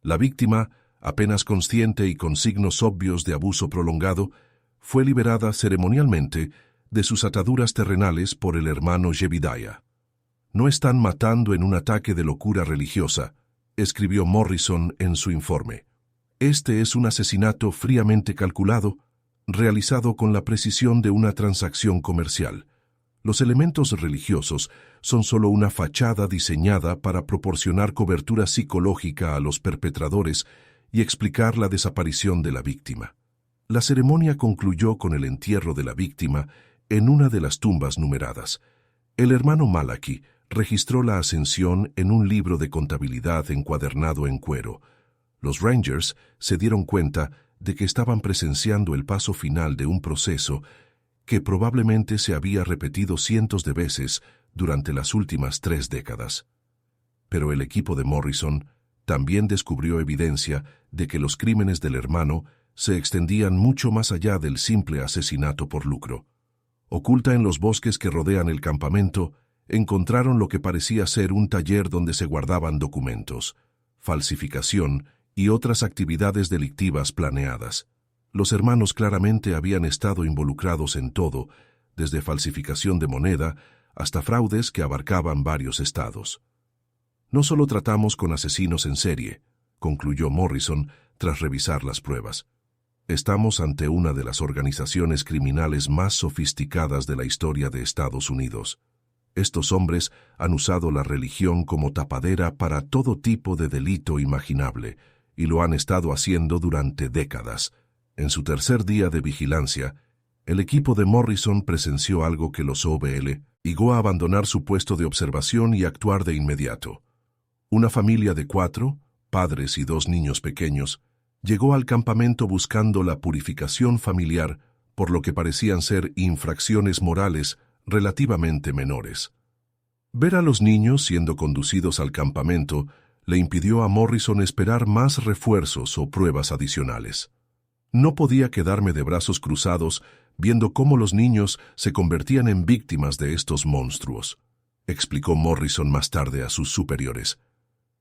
La víctima, apenas consciente y con signos obvios de abuso prolongado, fue liberada ceremonialmente de sus ataduras terrenales por el hermano Jebediah. «No están matando en un ataque de locura religiosa», escribió Morrison en su informe. «Este es un asesinato fríamente calculado, realizado con la precisión de una transacción comercial. Los elementos religiosos son solo una fachada diseñada para proporcionar cobertura psicológica a los perpetradores y explicar la desaparición de la víctima». La ceremonia concluyó con el entierro de la víctima en una de las tumbas numeradas. El hermano Malachi registró la ascensión en un libro de contabilidad encuadernado en cuero. Los Rangers se dieron cuenta de que estaban presenciando el paso final de un proceso que probablemente se había repetido cientos de veces durante las últimas 3 décadas. Pero el equipo de Morrison también descubrió evidencia de que los crímenes del hermano se extendían mucho más allá del simple asesinato por lucro. Oculta en los bosques que rodean el campamento, encontraron lo que parecía ser un taller donde se guardaban documentos, falsificación y otras actividades delictivas planeadas. Los hermanos claramente habían estado involucrados en todo, desde falsificación de moneda hasta fraudes que abarcaban varios estados. «No solo tratamos con asesinos en serie», concluyó Morrison tras revisar las pruebas. «Estamos ante una de las organizaciones criminales más sofisticadas de la historia de Estados Unidos. Estos hombres han usado la religión como tapadera para todo tipo de delito imaginable, y lo han estado haciendo durante décadas». En su tercer día de vigilancia, el equipo de Morrison presenció algo que los OBL obligó a abandonar su puesto de observación y actuar de inmediato. Una familia de 4, padres y 2 niños pequeños, llegó al campamento buscando la purificación familiar por lo que parecían ser infracciones morales relativamente menores. Ver a los niños siendo conducidos al campamento le impidió a Morrison esperar más refuerzos o pruebas adicionales. «No podía quedarme de brazos cruzados viendo cómo los niños se convertían en víctimas de estos monstruos», explicó Morrison más tarde a sus superiores.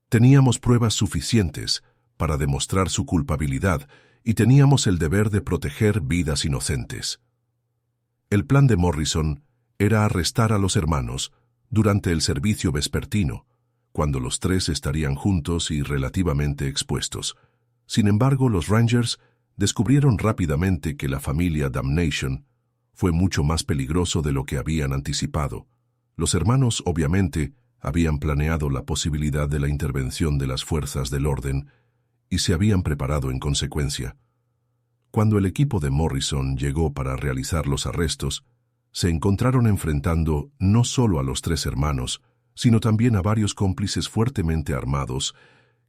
«Teníamos pruebas suficientes para demostrar su culpabilidad y teníamos el deber de proteger vidas inocentes». El plan de Morrison era arrestar a los hermanos durante el servicio vespertino, cuando los 3 estarían juntos y relativamente expuestos. Sin embargo, los Rangers descubrieron rápidamente que la familia Damnation fue mucho más peligroso de lo que habían anticipado. Los hermanos, obviamente, habían planeado la posibilidad de la intervención de las fuerzas del orden y se habían preparado en consecuencia. Cuando el equipo de Morrison llegó para realizar los arrestos, se encontraron enfrentando no solo a los 3 hermanos, sino también a varios cómplices fuertemente armados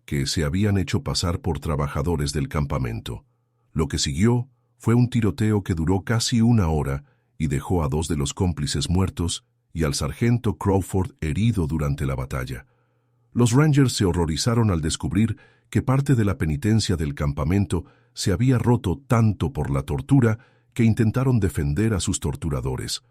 que se habían hecho pasar por trabajadores del campamento. Lo que siguió fue un tiroteo que duró casi 1 hora y dejó a 2 de los cómplices muertos y al sargento Crawford herido durante la batalla. Los Rangers se horrorizaron al descubrir que parte de la penitencia del campamento se había roto tanto por la tortura que intentaron defender a sus torturadores.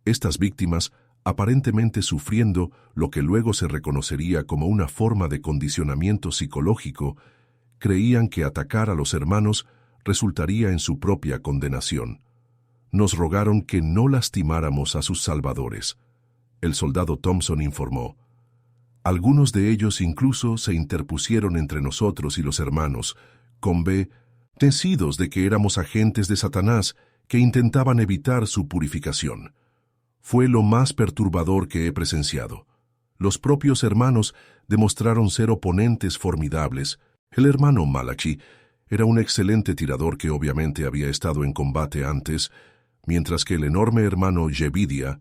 Estas víctimas, aparentemente sufriendo lo que luego se reconocería como una forma de condicionamiento psicológico, creían que atacar a los hermanos resultaría en su propia condenación. Nos rogaron que no lastimáramos a sus salvadores. El soldado Thompson informó. Algunos de ellos incluso se interpusieron entre nosotros y los hermanos, convencidos de que éramos agentes de Satanás que intentaban evitar su purificación. Fue lo más perturbador que he presenciado. Los propios hermanos demostraron ser oponentes formidables. El hermano Malachi era un excelente tirador que obviamente había estado en combate antes, mientras que el enorme hermano Jebediah,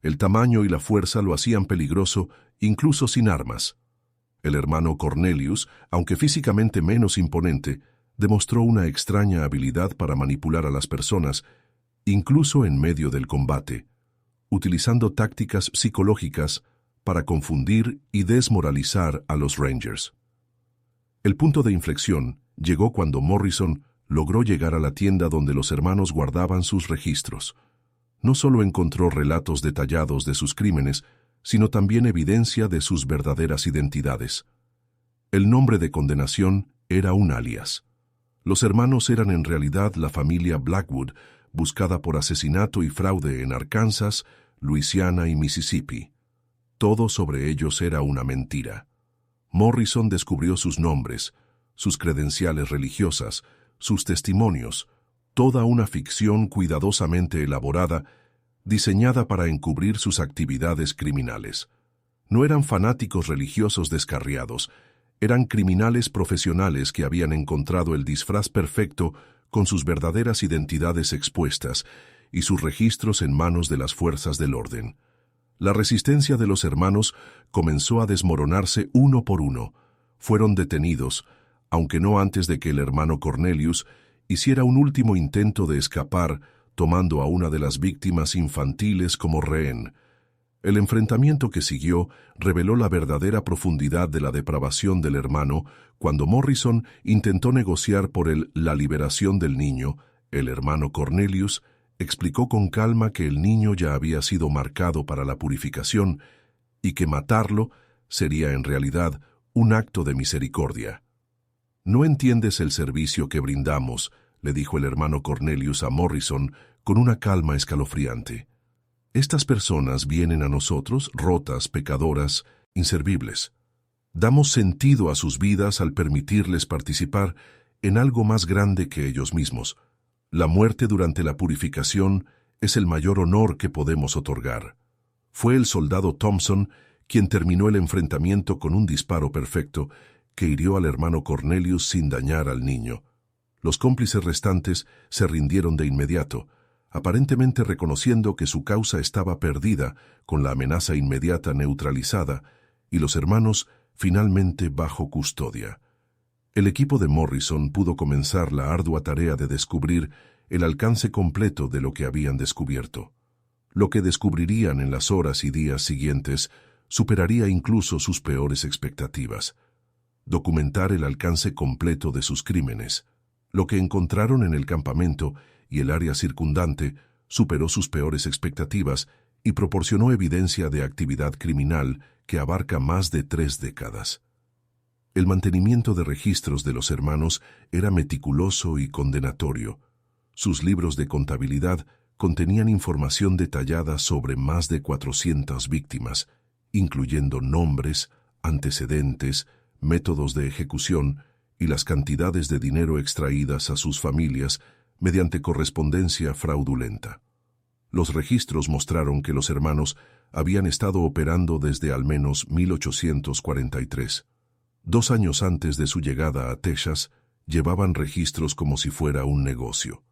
el tamaño y la fuerza lo hacían peligroso incluso sin armas. El hermano Cornelius, aunque físicamente menos imponente, demostró una extraña habilidad para manipular a las personas, incluso en medio del combate. utilizando tácticas psicológicas para confundir y desmoralizar a los Rangers. El punto de inflexión llegó cuando Morrison logró llegar a la tienda donde los hermanos guardaban sus registros. No solo encontró relatos detallados de sus crímenes, sino también evidencia de sus verdaderas identidades. El nombre de condenación era un alias. Los hermanos eran en realidad la familia Blackwood, buscada por asesinato y fraude en Arkansas, Luisiana y Mississippi. Todo sobre ellos era una mentira. Morrison descubrió sus nombres, sus credenciales religiosas, sus testimonios, toda una ficción cuidadosamente elaborada, diseñada para encubrir sus actividades criminales. No eran fanáticos religiosos descarriados, eran criminales profesionales que habían encontrado el disfraz perfecto con sus verdaderas identidades expuestas y sus registros en manos de las fuerzas del orden. La resistencia de los hermanos comenzó a desmoronarse uno por uno. Fueron detenidos, aunque no antes de que el hermano Cornelius hiciera un último intento de escapar, tomando a una de las víctimas infantiles como rehén. El enfrentamiento que siguió reveló la verdadera profundidad de la depravación del hermano cuando Morrison intentó negociar por la liberación del niño. El hermano Cornelius explicó con calma que el niño ya había sido marcado para la purificación y que matarlo sería en realidad un acto de misericordia. «No entiendes el servicio que brindamos», le dijo el hermano Cornelius a Morrison con una calma escalofriante. «Estas personas vienen a nosotros rotas, pecadoras, inservibles. Damos sentido a sus vidas al permitirles participar en algo más grande que ellos mismos. La muerte durante la purificación es el mayor honor que podemos otorgar». Fue el soldado Thompson quien terminó el enfrentamiento con un disparo perfecto que hirió al hermano Cornelius sin dañar al niño. Los cómplices restantes se rindieron de inmediato, aparentemente reconociendo que su causa estaba perdida con la amenaza inmediata neutralizada y los hermanos finalmente bajo custodia. El equipo de Morrison pudo comenzar la ardua tarea de descubrir el alcance completo de lo que habían descubierto. Lo que descubrirían en las horas y días siguientes superaría incluso sus peores expectativas. Documentar el alcance completo de sus crímenes. Lo que encontraron en el campamento y el área circundante superó sus peores expectativas y proporcionó evidencia de actividad criminal que abarca más de 3 décadas. El mantenimiento de registros de los hermanos era meticuloso y condenatorio. Sus libros de contabilidad contenían información detallada sobre más de 400 víctimas, incluyendo nombres, antecedentes, métodos de ejecución y las cantidades de dinero extraídas a sus familias mediante correspondencia fraudulenta. Los registros mostraron que los hermanos habían estado operando desde al menos 1843. 2 años antes de su llegada a Texas, llevaban registros como si fuera un negocio.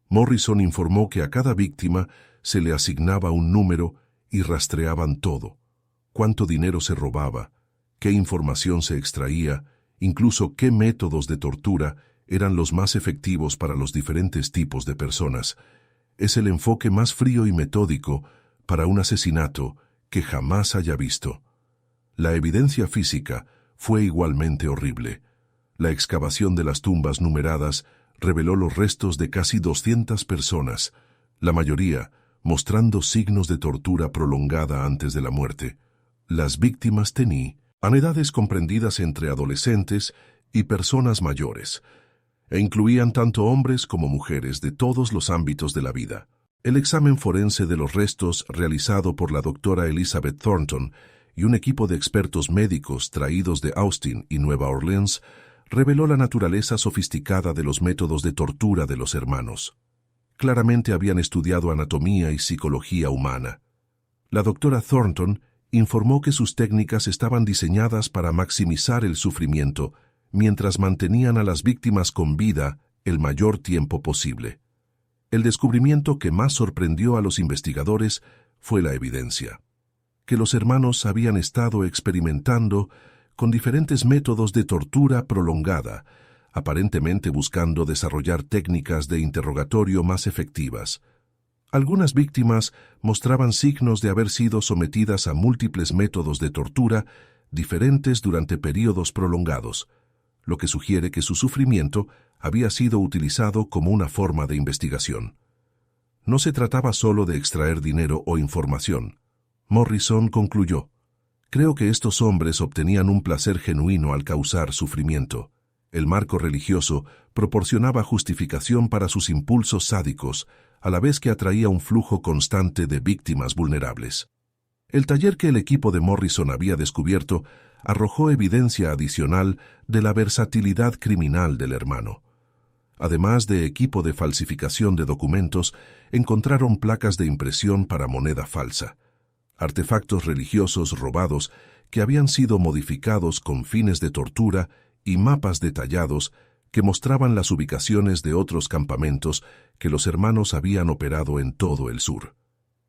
Morrison informó que a cada víctima se le asignaba un número y rastreaban todo: cuánto dinero se robaba, qué información se extraía, incluso qué métodos de tortura eran los más efectivos para los diferentes tipos de personas. Es el enfoque más frío y metódico para un asesinato que jamás haya visto. La evidencia física fue igualmente horrible. La excavación de las tumbas numeradas reveló los restos de casi 200 personas, la mayoría mostrando signos de tortura prolongada antes de la muerte. Las víctimas tenían edades comprendidas entre adolescentes y personas mayores, e incluían tanto hombres como mujeres de todos los ámbitos de la vida. El examen forense de los restos realizado por la doctora Elizabeth Thornton y un equipo de expertos médicos traídos de Austin y Nueva Orleans reveló la naturaleza sofisticada de los métodos de tortura de los hermanos. Claramente habían estudiado anatomía y psicología humana. La doctora Thornton informó que sus técnicas estaban diseñadas para maximizar el sufrimiento mientras mantenían a las víctimas con vida el mayor tiempo posible. El descubrimiento que más sorprendió a los investigadores fue la evidencia: que los hermanos habían estado experimentando con diferentes métodos de tortura prolongada, aparentemente buscando desarrollar técnicas de interrogatorio más efectivas. Algunas víctimas mostraban signos de haber sido sometidas a múltiples métodos de tortura diferentes durante períodos prolongados, lo que sugiere que su sufrimiento había sido utilizado como una forma de investigación. No se trataba solo de extraer dinero o información. Morrison concluyó: «Creo que estos hombres obtenían un placer genuino al causar sufrimiento. El marco religioso proporcionaba justificación para sus impulsos sádicos, a la vez que atraía un flujo constante de víctimas vulnerables». El taller que el equipo de Morrison había descubierto arrojó evidencia adicional de la versatilidad criminal del hermano. Además de equipo de falsificación de documentos, encontraron placas de impresión para moneda falsa, artefactos religiosos robados que habían sido modificados con fines de tortura y mapas detallados que mostraban las ubicaciones de otros campamentos que los hermanos habían operado en todo el sur.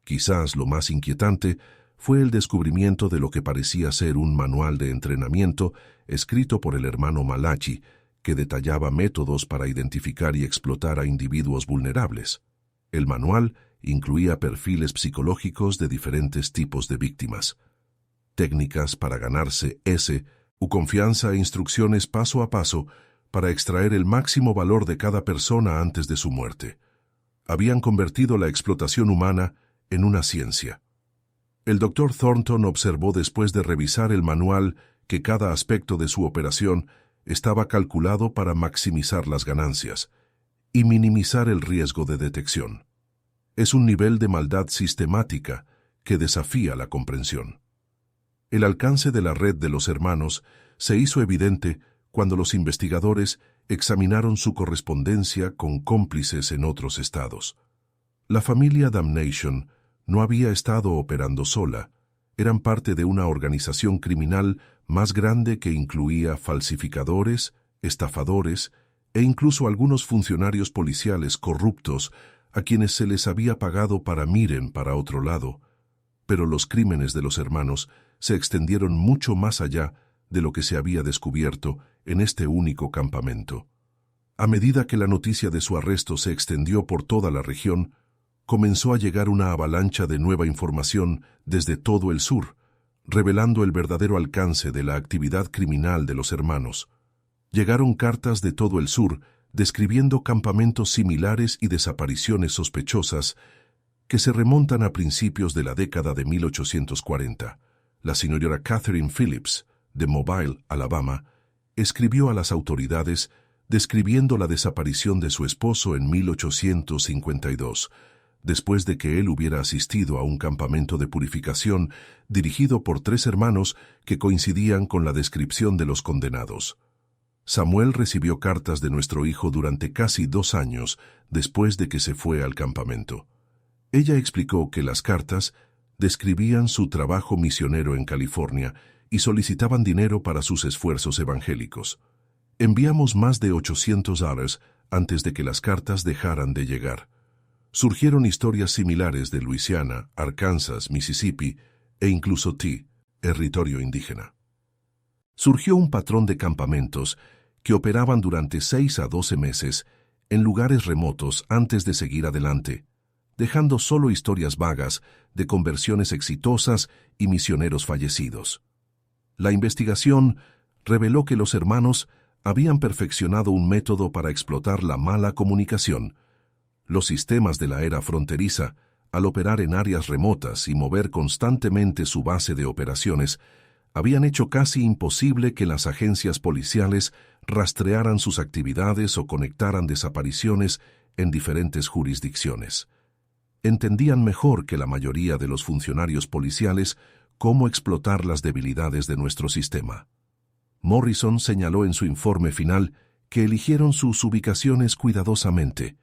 Quizás lo más inquietante fue el descubrimiento de lo que parecía ser un manual de entrenamiento escrito por el hermano Malachi, que detallaba métodos para identificar y explotar a individuos vulnerables. El manual incluía perfiles psicológicos de diferentes tipos de víctimas, técnicas para ganarse confianza e instrucciones paso a paso para extraer el máximo valor de cada persona antes de su muerte. Habían convertido la explotación humana en una ciencia. El Dr. Thornton observó después de revisar el manual que cada aspecto de su operación estaba calculado para maximizar las ganancias y minimizar el riesgo de detección. Es un nivel de maldad sistemática que desafía la comprensión. El alcance de la red de los hermanos se hizo evidente cuando los investigadores examinaron su correspondencia con cómplices en otros estados. La familia Damnation no había estado operando sola, eran parte de una organización criminal más grande que incluía falsificadores, estafadores e incluso algunos funcionarios policiales corruptos a quienes se les había pagado para miren para otro lado. Pero los crímenes de los hermanos se extendieron mucho más allá de lo que se había descubierto en este único campamento. A medida que la noticia de su arresto se extendió por toda la región, comenzó a llegar una avalancha de nueva información desde todo el sur, revelando el verdadero alcance de la actividad criminal de los hermanos. Llegaron cartas de todo el sur describiendo campamentos similares y desapariciones sospechosas que se remontan a principios de la década de 1840. La señora Catherine Phillips, de Mobile, Alabama, escribió a las autoridades describiendo la desaparición de su esposo en 1852, después de que él hubiera asistido a un campamento de purificación dirigido por 3 hermanos que coincidían con la descripción de los condenados. Samuel recibió cartas de nuestro hijo durante casi 2 años después de que se fue al campamento. Ella explicó que las cartas describían su trabajo misionero en California y solicitaban dinero para sus esfuerzos evangélicos. Enviamos más de $800 antes de que las cartas dejaran de llegar. Surgieron historias similares de Luisiana, Arkansas, Mississippi e incluso territorio indígena. Surgió un patrón de campamentos que operaban durante 6 a 12 meses en lugares remotos antes de seguir adelante, dejando solo historias vagas de conversiones exitosas y misioneros fallecidos. La investigación reveló que los hermanos habían perfeccionado un método para explotar la mala comunicación. Los sistemas de la era fronteriza, al operar en áreas remotas y mover constantemente su base de operaciones, habían hecho casi imposible que las agencias policiales rastrearan sus actividades o conectaran desapariciones en diferentes jurisdicciones. Entendían mejor que la mayoría de los funcionarios policiales cómo explotar las debilidades de nuestro sistema. Morrison señaló en su informe final que eligieron sus ubicaciones cuidadosamente,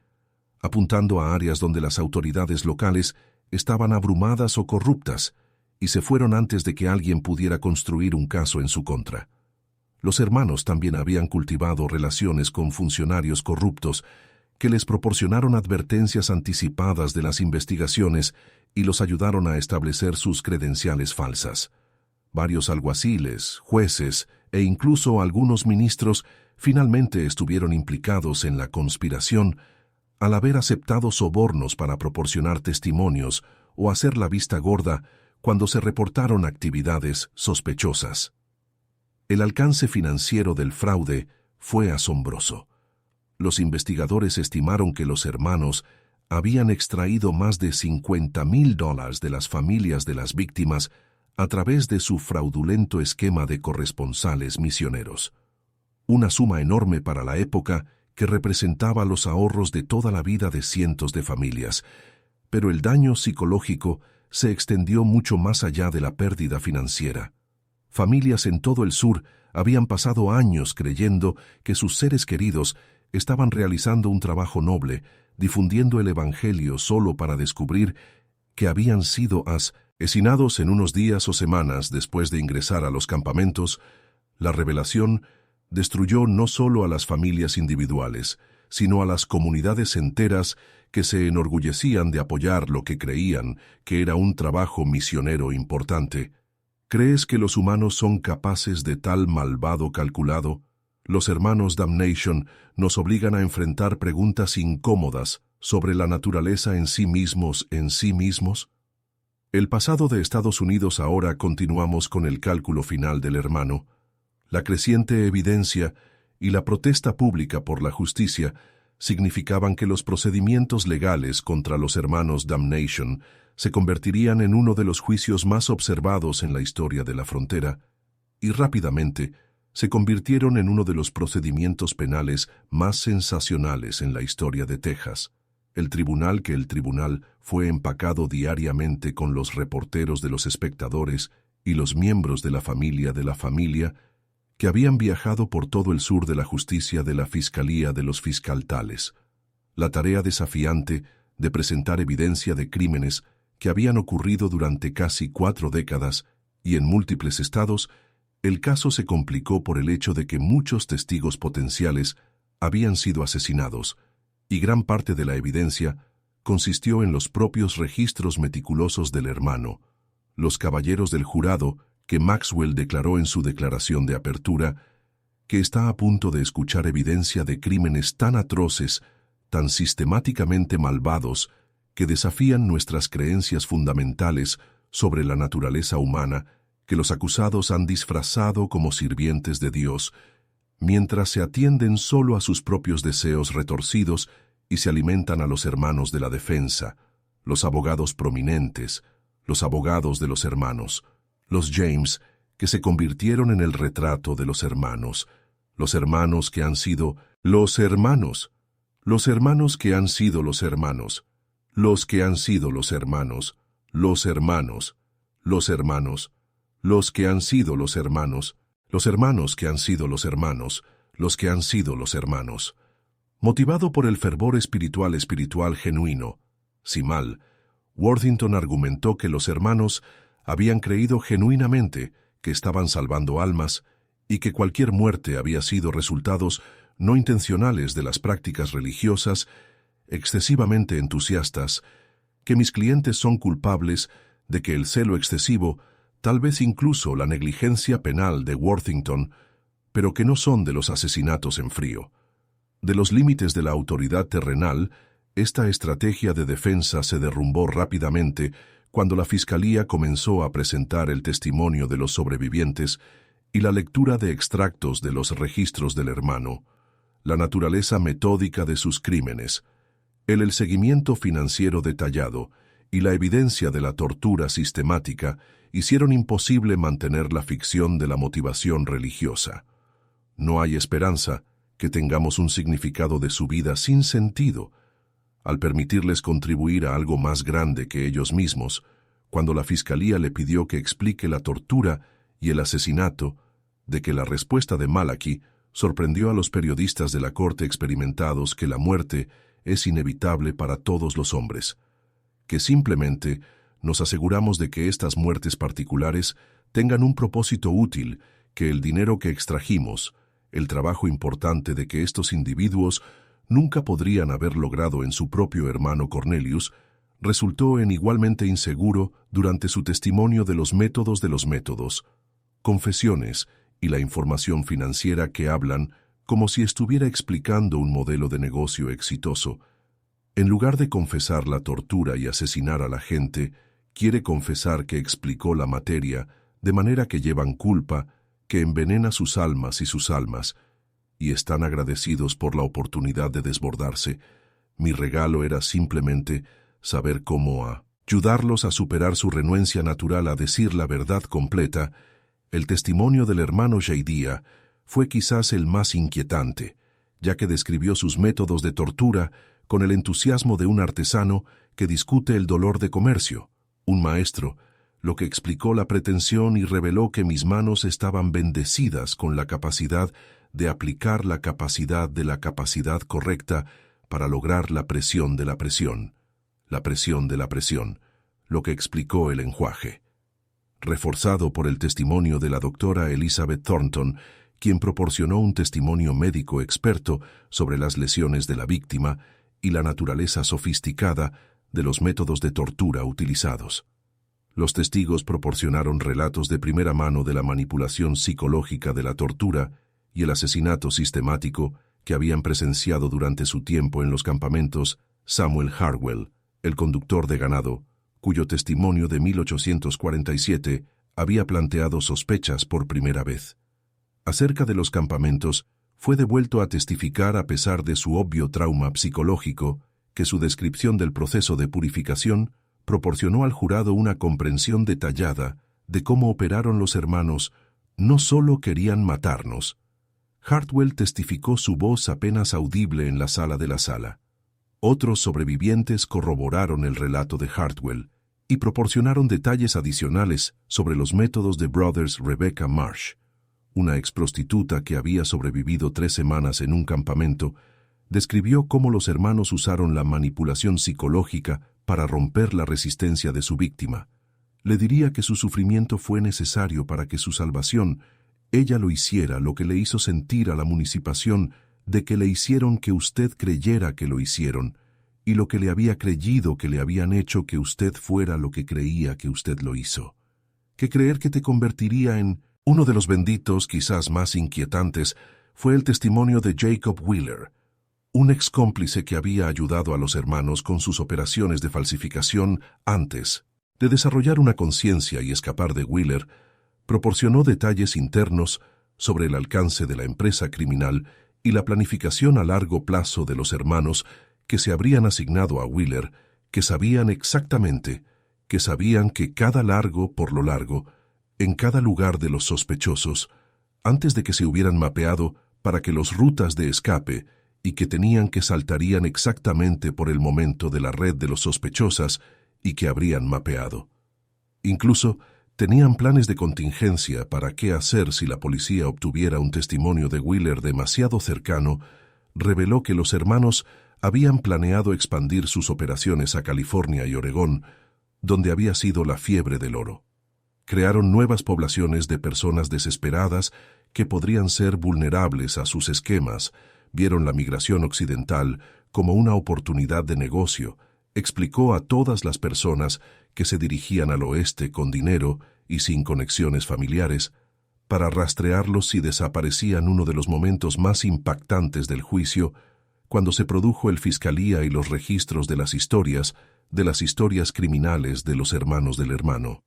apuntando a áreas donde las autoridades locales estaban abrumadas o corruptas, y se fueron antes de que alguien pudiera construir un caso en su contra. Los hermanos también habían cultivado relaciones con funcionarios corruptos que les proporcionaron advertencias anticipadas de las investigaciones y los ayudaron a establecer sus credenciales falsas. Varios alguaciles, jueces e incluso algunos ministros finalmente estuvieron implicados en la conspiración, al haber aceptado sobornos para proporcionar testimonios o hacer la vista gorda cuando se reportaron actividades sospechosas. El alcance financiero del fraude fue asombroso. Los investigadores estimaron que los hermanos habían extraído más de $50,000 de las familias de las víctimas a través de su fraudulento esquema de corresponsales misioneros. Una suma enorme para la época que representaba los ahorros de toda la vida de cientos de familias, pero el daño psicológico se extendió mucho más allá de la pérdida financiera. Familias en todo el sur habían pasado años creyendo que sus seres queridos estaban realizando un trabajo noble, difundiendo el Evangelio solo para descubrir que habían sido asesinados en unos días o semanas después de ingresar a los campamentos. La revelación destruyó no solo a las familias individuales, sino a las comunidades enteras que se enorgullecían de apoyar lo que creían que era un trabajo misionero importante. ¿Crees que los humanos son capaces de tal malvado calculado? Los hermanos Damnation nos obligan a enfrentar preguntas incómodas sobre la naturaleza en sí mismos. El pasado de Estados Unidos. Ahora continuamos con el cálculo final del hermano. La creciente evidencia y la protesta pública por la justicia significaban que los procedimientos legales contra los hermanos Damnation se convertirían en uno de los juicios más observados en la historia de la frontera, y rápidamente se convirtieron en uno de los procedimientos penales más sensacionales en la historia de Texas. El tribunal fue empacado diariamente con los reporteros de los espectadores y los miembros de la familia que habían viajado por todo el sur de la justicia de la Fiscalía de los Fiscaltales. La tarea desafiante de presentar evidencia de crímenes que habían ocurrido durante casi 4 décadas y en múltiples estados. El caso se complicó por el hecho de que muchos testigos potenciales habían sido asesinados, y gran parte de la evidencia consistió en los propios registros meticulosos del hermano. Los caballeros del jurado, que Maxwell declaró en su declaración de apertura, que está a punto de escuchar evidencia de crímenes tan atroces, tan sistemáticamente malvados, que desafían nuestras creencias fundamentales sobre la naturaleza humana, que los acusados han disfrazado como sirvientes de Dios, mientras se atienden solo a sus propios deseos retorcidos y se alimentan a los hermanos de la defensa, los abogados prominentes, los abogados de los hermanos, los James, que se convirtieron en el retrato de los hermanos que han sido los hermanos, los hermanos que han sido los hermanos, los que han sido los hermanos, los hermanos, los hermanos, los que han sido los hermanos, los hermanos que han sido los hermanos, los que han sido los hermanos. Motivado por el fervor espiritual genuino, Simal, Worthington argumentó que los hermanos habían creído genuinamente que estaban salvando almas y que cualquier muerte había sido resultados no intencionales de las prácticas religiosas excesivamente entusiastas, que mis clientes son culpables de que el celo excesivo, tal vez incluso la negligencia penal de Worthington, pero que no son de los asesinatos en frío. De los límites de la autoridad terrenal, esta estrategia de defensa se derrumbó rápidamente cuando la Fiscalía comenzó a presentar el testimonio de los sobrevivientes y la lectura de extractos de los registros del hermano, la naturaleza metódica de sus crímenes, el seguimiento financiero detallado y la evidencia de la tortura sistemática hicieron imposible mantener la ficción de la motivación religiosa. No hay esperanza que tengamos un significado de su vida sin sentido, al permitirles contribuir a algo más grande que ellos mismos, cuando la Fiscalía le pidió que explique la tortura y el asesinato, de que la respuesta de Malachi sorprendió a los periodistas de la corte experimentados que la muerte es inevitable para todos los hombres, que simplemente nos aseguramos de que estas muertes particulares tengan un propósito útil, que el dinero que extrajimos, el trabajo importante de que estos individuos nunca podrían haber logrado en su propio hermano Cornelius, resultó en igualmente inseguro durante su testimonio de los métodos, confesiones y la información financiera que hablan como si estuviera explicando un modelo de negocio exitoso, En lugar de confesar la tortura y asesinar a la gente, quiere confesar que explicó la materia, de manera que llevan culpa, que envenena sus almas, y están agradecidos por la oportunidad de desbordarse. Mi regalo era simplemente saber cómo ayudarlos a superar su renuencia natural a decir la verdad completa. El testimonio del hermano Jaidia fue quizás el más inquietante, ya que describió sus métodos de tortura con el entusiasmo de un artesano que discute el dolor de comercio, un maestro, lo que explicó la pretensión y reveló que mis manos estaban bendecidas con la capacidad de aplicar la capacidad de la capacidad correcta para lograr la presión de la presión de la presión, lo que explicó el enjuaje. Reforzado por el testimonio de la doctora Elizabeth Thornton, quien proporcionó un testimonio médico experto sobre las lesiones de la víctima y la naturaleza sofisticada de los métodos de tortura utilizados. Los testigos proporcionaron relatos de primera mano de la manipulación psicológica de la tortura y el asesinato sistemático que habían presenciado durante su tiempo en los campamentos. Samuel Harwell, el conductor de ganado, cuyo testimonio de 1847 había planteado sospechas por primera vez. Acerca de los campamentos, fue devuelto a testificar a pesar de su obvio trauma psicológico, que su descripción del proceso de purificación proporcionó al jurado una comprensión detallada de cómo operaron los hermanos. No solo querían matarnos. Hartwell testificó su voz apenas audible en la sala de la sala. Otros sobrevivientes corroboraron el relato de Hartwell y proporcionaron detalles adicionales sobre los métodos de Brothers. Rebecca Marsh, una exprostituta que había sobrevivido 3 semanas en un campamento, describió cómo los hermanos usaron la manipulación psicológica para romper la resistencia de su víctima. Le diría que su sufrimiento fue necesario para que su salvación, ella lo hiciera, lo que le hizo sentir a la municipación de que le hicieron que usted creyera que lo hicieron, y lo que le había creído que le habían hecho que usted fuera lo que creía que usted lo hizo. Que creer que te convertiría en uno de los benditos quizás más inquietantes fue el testimonio de Jacob Wheeler, un ex cómplice que había ayudado a los hermanos con sus operaciones de falsificación antes de desarrollar una conciencia y escapar de Wheeler. Proporcionó detalles internos sobre el alcance de la empresa criminal y la planificación a largo plazo de los hermanos que se habrían asignado a Wheeler, que sabían exactamente, que sabían que cada largo por lo largo, en cada lugar de los sospechosos, antes de que se hubieran mapeado para que los rutas de escape y que tenían que saltarían exactamente por el momento de la red de los sospechosas y que habrían mapeado. Incluso, tenían planes de contingencia para qué hacer si la policía obtuviera un testimonio de Wheeler demasiado cercano. Reveló que los hermanos habían planeado expandir sus operaciones a California y Oregón, donde había sido la fiebre del oro. Crearon nuevas poblaciones de personas desesperadas que podrían ser vulnerables a sus esquemas. Vieron la migración occidental como una oportunidad de negocio. Explicó a todas las personas que se dirigían al oeste con dinero y sin conexiones familiares, para rastrearlos si desaparecían. Uno de los momentos más impactantes del juicio, cuando se produjo el fiscalía y los registros de las historias criminales de los hermanos del hermano.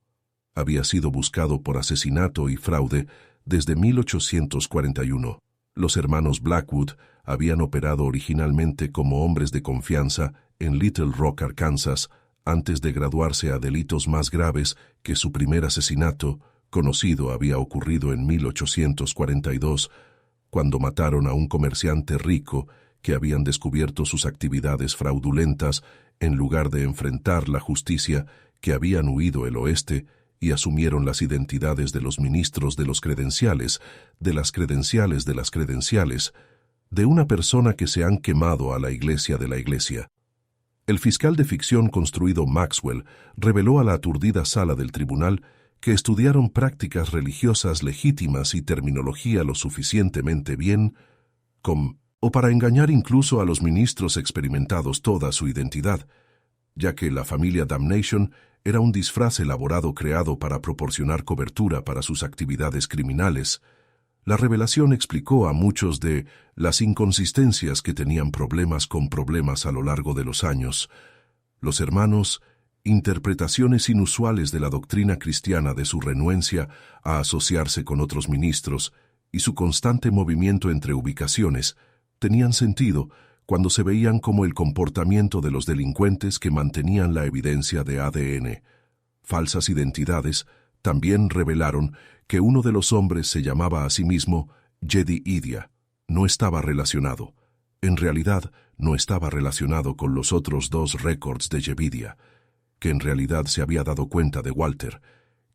Había sido buscado por asesinato y fraude desde 1841. Los hermanos Blackwood habían operado originalmente como hombres de confianza en Little Rock, Arkansas, antes de graduarse a delitos más graves que su primer asesinato, conocido, había ocurrido en 1842, cuando mataron a un comerciante rico que habían descubierto sus actividades fraudulentas. En lugar de enfrentar la justicia, que habían huido el oeste y asumieron las identidades de los ministros de los credenciales, de las credenciales, de una persona que se han quemado a la iglesia de la iglesia. El fiscal de ficción construido Maxwell reveló a la aturdida sala del tribunal que estudiaron prácticas religiosas legítimas y terminología lo suficientemente bien o para engañar incluso a los ministros experimentados toda su identidad, ya que la familia Damnation era un disfraz elaborado creado para proporcionar cobertura para sus actividades criminales. La revelación explicó a muchos de las inconsistencias que tenían problemas con problemas a lo largo de los años. Los hermanos, interpretaciones inusuales de la doctrina cristiana de su renuencia a asociarse con otros ministros y su constante movimiento entre ubicaciones, tenían sentido cuando se veían como el comportamiento de los delincuentes que mantenían la evidencia de ADN. Falsas identidades también revelaron que uno de los hombres se llamaba a sí mismo Jedidiah. No estaba relacionado. En realidad, no estaba relacionado con los otros dos récords de Jebidiah, que en realidad se había dado cuenta de Walter,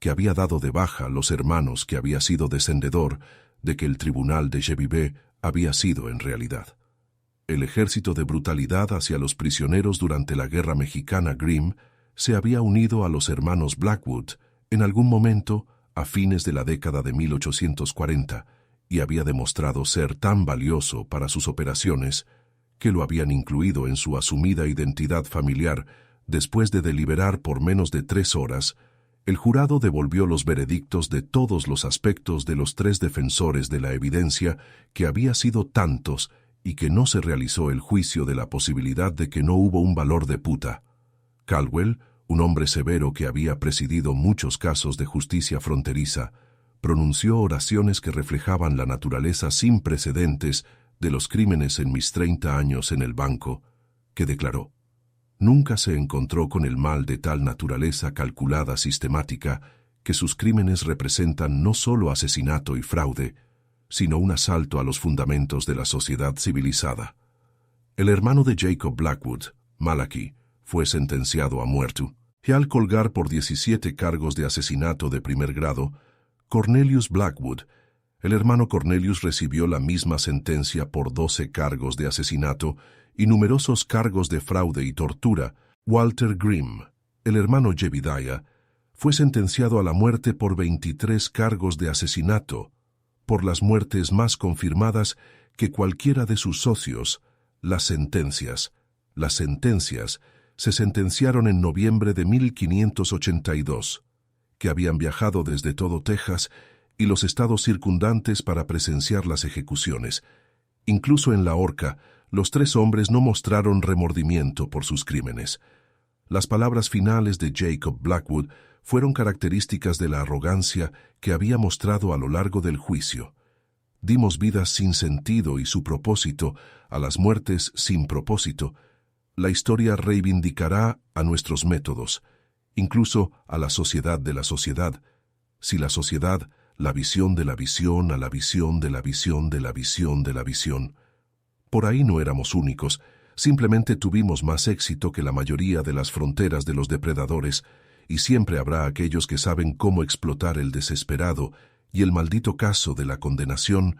que había dado de baja a los hermanos que había sido descendedor de que el tribunal de Jebibé había sido en realidad. El ejército de brutalidad hacia los prisioneros durante la guerra mexicana Grimm se había unido a los hermanos Blackwood en algún momento a fines de la década de 1840 y había demostrado ser tan valioso para sus operaciones que lo habían incluido en su asumida identidad familiar. Después de deliberar por menos de 3 horas, el jurado devolvió los veredictos de todos los aspectos de los 3 defensores de la evidencia, que había sido tantos, y que no se realizó el juicio de la posibilidad de que no hubo un valor de puta. Caldwell, un hombre severo que había presidido muchos casos de justicia fronteriza, pronunció oraciones que reflejaban la naturaleza sin precedentes de los crímenes en mis 30 años en el banco, que declaró: nunca se encontró con el mal de tal naturaleza calculada sistemática que sus crímenes representan no solo asesinato y fraude, sino un asalto a los fundamentos de la sociedad civilizada. El hermano de Jacob Blackwood, Malachi, fue sentenciado a muerte, y al colgar por 17 cargos de asesinato de primer grado, Cornelius Blackwood, el hermano Cornelius, recibió la misma sentencia por 12 cargos de asesinato y numerosos cargos de fraude y tortura. Walter Grimm, el hermano Jebidiah, fue sentenciado a la muerte por 23 cargos de asesinato, por las muertes más confirmadas que cualquiera de sus socios. Las sentencias se sentenciaron en noviembre de 1582, que habían viajado desde todo Texas y los estados circundantes para presenciar las ejecuciones. Incluso en la horca, los 3 hombres no mostraron remordimiento por sus crímenes. Las palabras finales de Jacob Blackwood fueron características de la arrogancia que había mostrado a lo largo del juicio. Dimos vidas sin sentido y su propósito a las muertes sin propósito. La historia reivindicará a nuestros métodos, incluso a la sociedad de la sociedad. Si la sociedad, la visión de la visión a la visión de la visión de la visión de la visión. Por ahí no éramos únicos, simplemente tuvimos más éxito que la mayoría de las fronteras de los depredadores, y siempre habrá aquellos que saben cómo explotar el desesperado, y el maldito caso de la condenación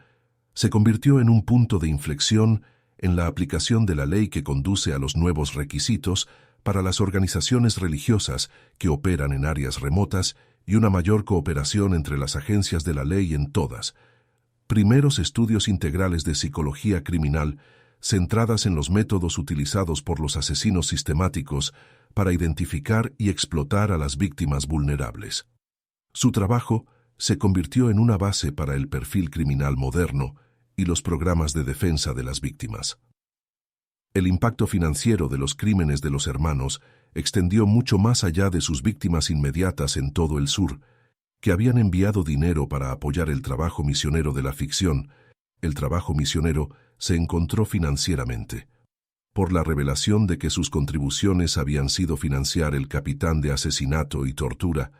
se convirtió en un punto de inflexión en la aplicación de la ley que conduce a los nuevos requisitos para las organizaciones religiosas que operan en áreas remotas y una mayor cooperación entre las agencias de la ley en todas. Primeros estudios integrales de psicología criminal centradas en los métodos utilizados por los asesinos sistemáticos para identificar y explotar a las víctimas vulnerables. Su trabajo se convirtió en una base para el perfil criminal moderno y los programas de defensa de las víctimas. El impacto financiero de los crímenes de los hermanos extendió mucho más allá de sus víctimas inmediatas en todo el sur, que habían enviado dinero para apoyar el trabajo misionero de la ficción. El trabajo misionero se encontró financieramente por la revelación de que sus contribuciones habían sido financiar el capitán de asesinato y tortura,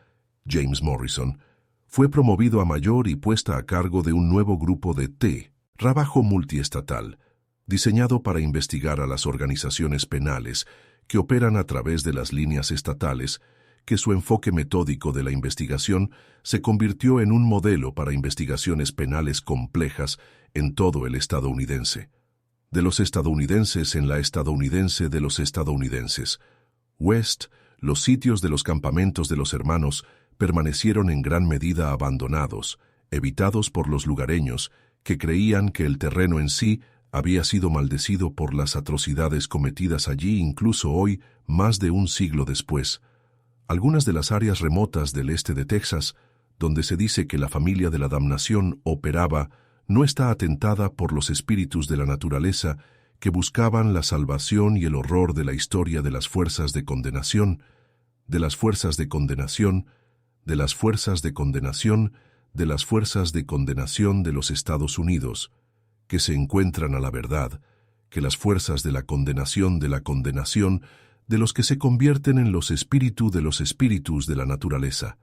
James Morrison. Fue promovido a mayor y puesta a cargo de un nuevo grupo de trabajo multiestatal, diseñado para investigar a las organizaciones penales que operan a través de las líneas estatales, que su enfoque metódico de la investigación se convirtió en un modelo para investigaciones penales complejas en todo el estadounidense. De los estadounidenses en la estadounidense de los estadounidenses. West, los sitios de los campamentos de los hermanos permanecieron en gran medida abandonados, evitados por los lugareños, que creían que el terreno en sí había sido maldecido por las atrocidades cometidas allí incluso hoy, más de un siglo después. Algunas de las áreas remotas del este de Texas donde se dice que la familia de la damnación operaba, no está atentada por los espíritus de la naturaleza que buscaban la salvación y el horror de la historia de las fuerzas de condenación, de las fuerzas de condenación, de las fuerzas de condenación, de las fuerzas de condenación de los Estados Unidos, que se encuentran a la verdad, que las fuerzas de la condenación de los que se convierten en los espíritus de la naturaleza.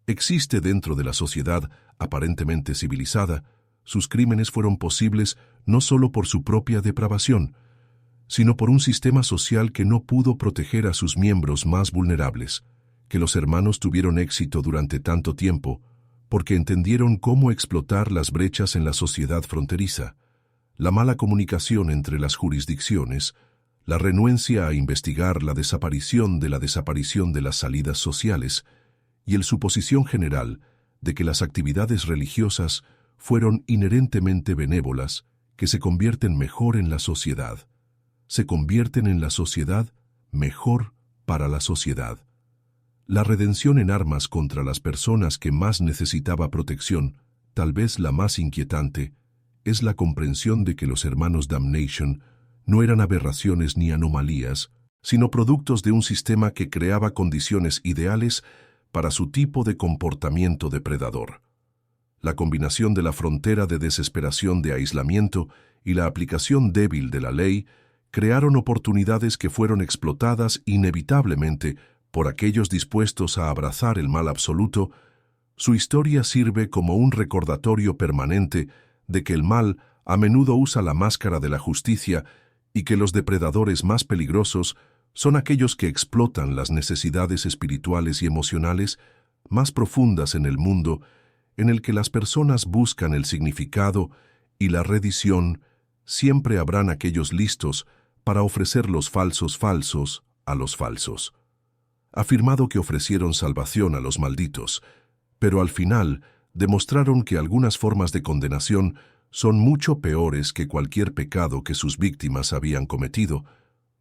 Existe dentro de la sociedad aparentemente civilizada, sus crímenes fueron posibles no solo por su propia depravación, sino por un sistema social que no pudo proteger a sus miembros más vulnerables, que los hermanos tuvieron éxito durante tanto tiempo, porque entendieron cómo explotar las brechas en la sociedad fronteriza, la mala comunicación entre las jurisdicciones, la renuencia a investigar la desaparición de las salidas sociales y el suposición general de que las actividades religiosas fueron inherentemente benévolas, que se convierten mejor en la sociedad. Se convierten en la sociedad mejor para la sociedad. La redención en armas contra las personas que más necesitaba protección, tal vez la más inquietante, es la comprensión de que los hermanos Damnation no eran aberraciones ni anomalías, sino productos de un sistema que creaba condiciones ideales para su tipo de comportamiento depredador. La combinación de la frontera de desesperación de aislamiento y la aplicación débil de la ley crearon oportunidades que fueron explotadas inevitablemente por aquellos dispuestos a abrazar el mal absoluto. Su historia sirve como un recordatorio permanente de que el mal a menudo usa la máscara de la justicia y que los depredadores más peligrosos son aquellos que explotan las necesidades espirituales y emocionales más profundas en el mundo, en el que las personas buscan el significado y la redención. Siempre habrán aquellos listos para ofrecer los falsos a los falsos. Afirmado que ofrecieron salvación a los malditos, pero al final demostraron que algunas formas de condenación son mucho peores que cualquier pecado que sus víctimas habían cometido.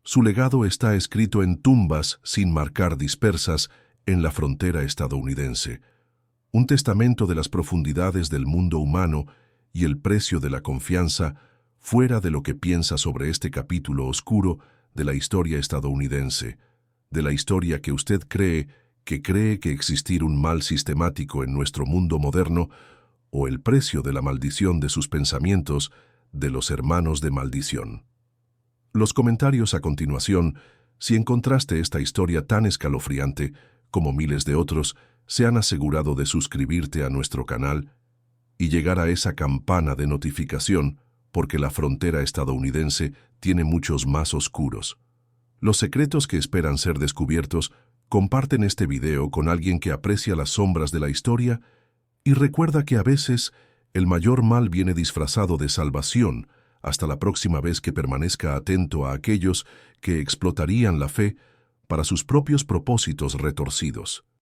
Su legado está escrito en tumbas sin marcar dispersas en la frontera estadounidense. Un testamento de las profundidades del mundo humano y el precio de la confianza fuera de lo que piensa sobre este capítulo oscuro de la historia estadounidense, de la historia que usted cree que existir un mal sistemático en nuestro mundo moderno, o el precio de la maldición de sus pensamientos de los hermanos de maldición. Los comentarios a continuación, si encontraste esta historia tan escalofriante como miles de otros, se han asegurado de suscribirte a nuestro canal y llegar a esa campana de notificación, porque la frontera estadounidense tiene muchos más oscuros. Los secretos que esperan ser descubiertos. Comparten este video con alguien que aprecia las sombras de la historia y recuerda que a veces el mayor mal viene disfrazado de salvación. Hasta la próxima vez, que permanezca atento a aquellos que explotarían la fe para sus propios propósitos retorcidos.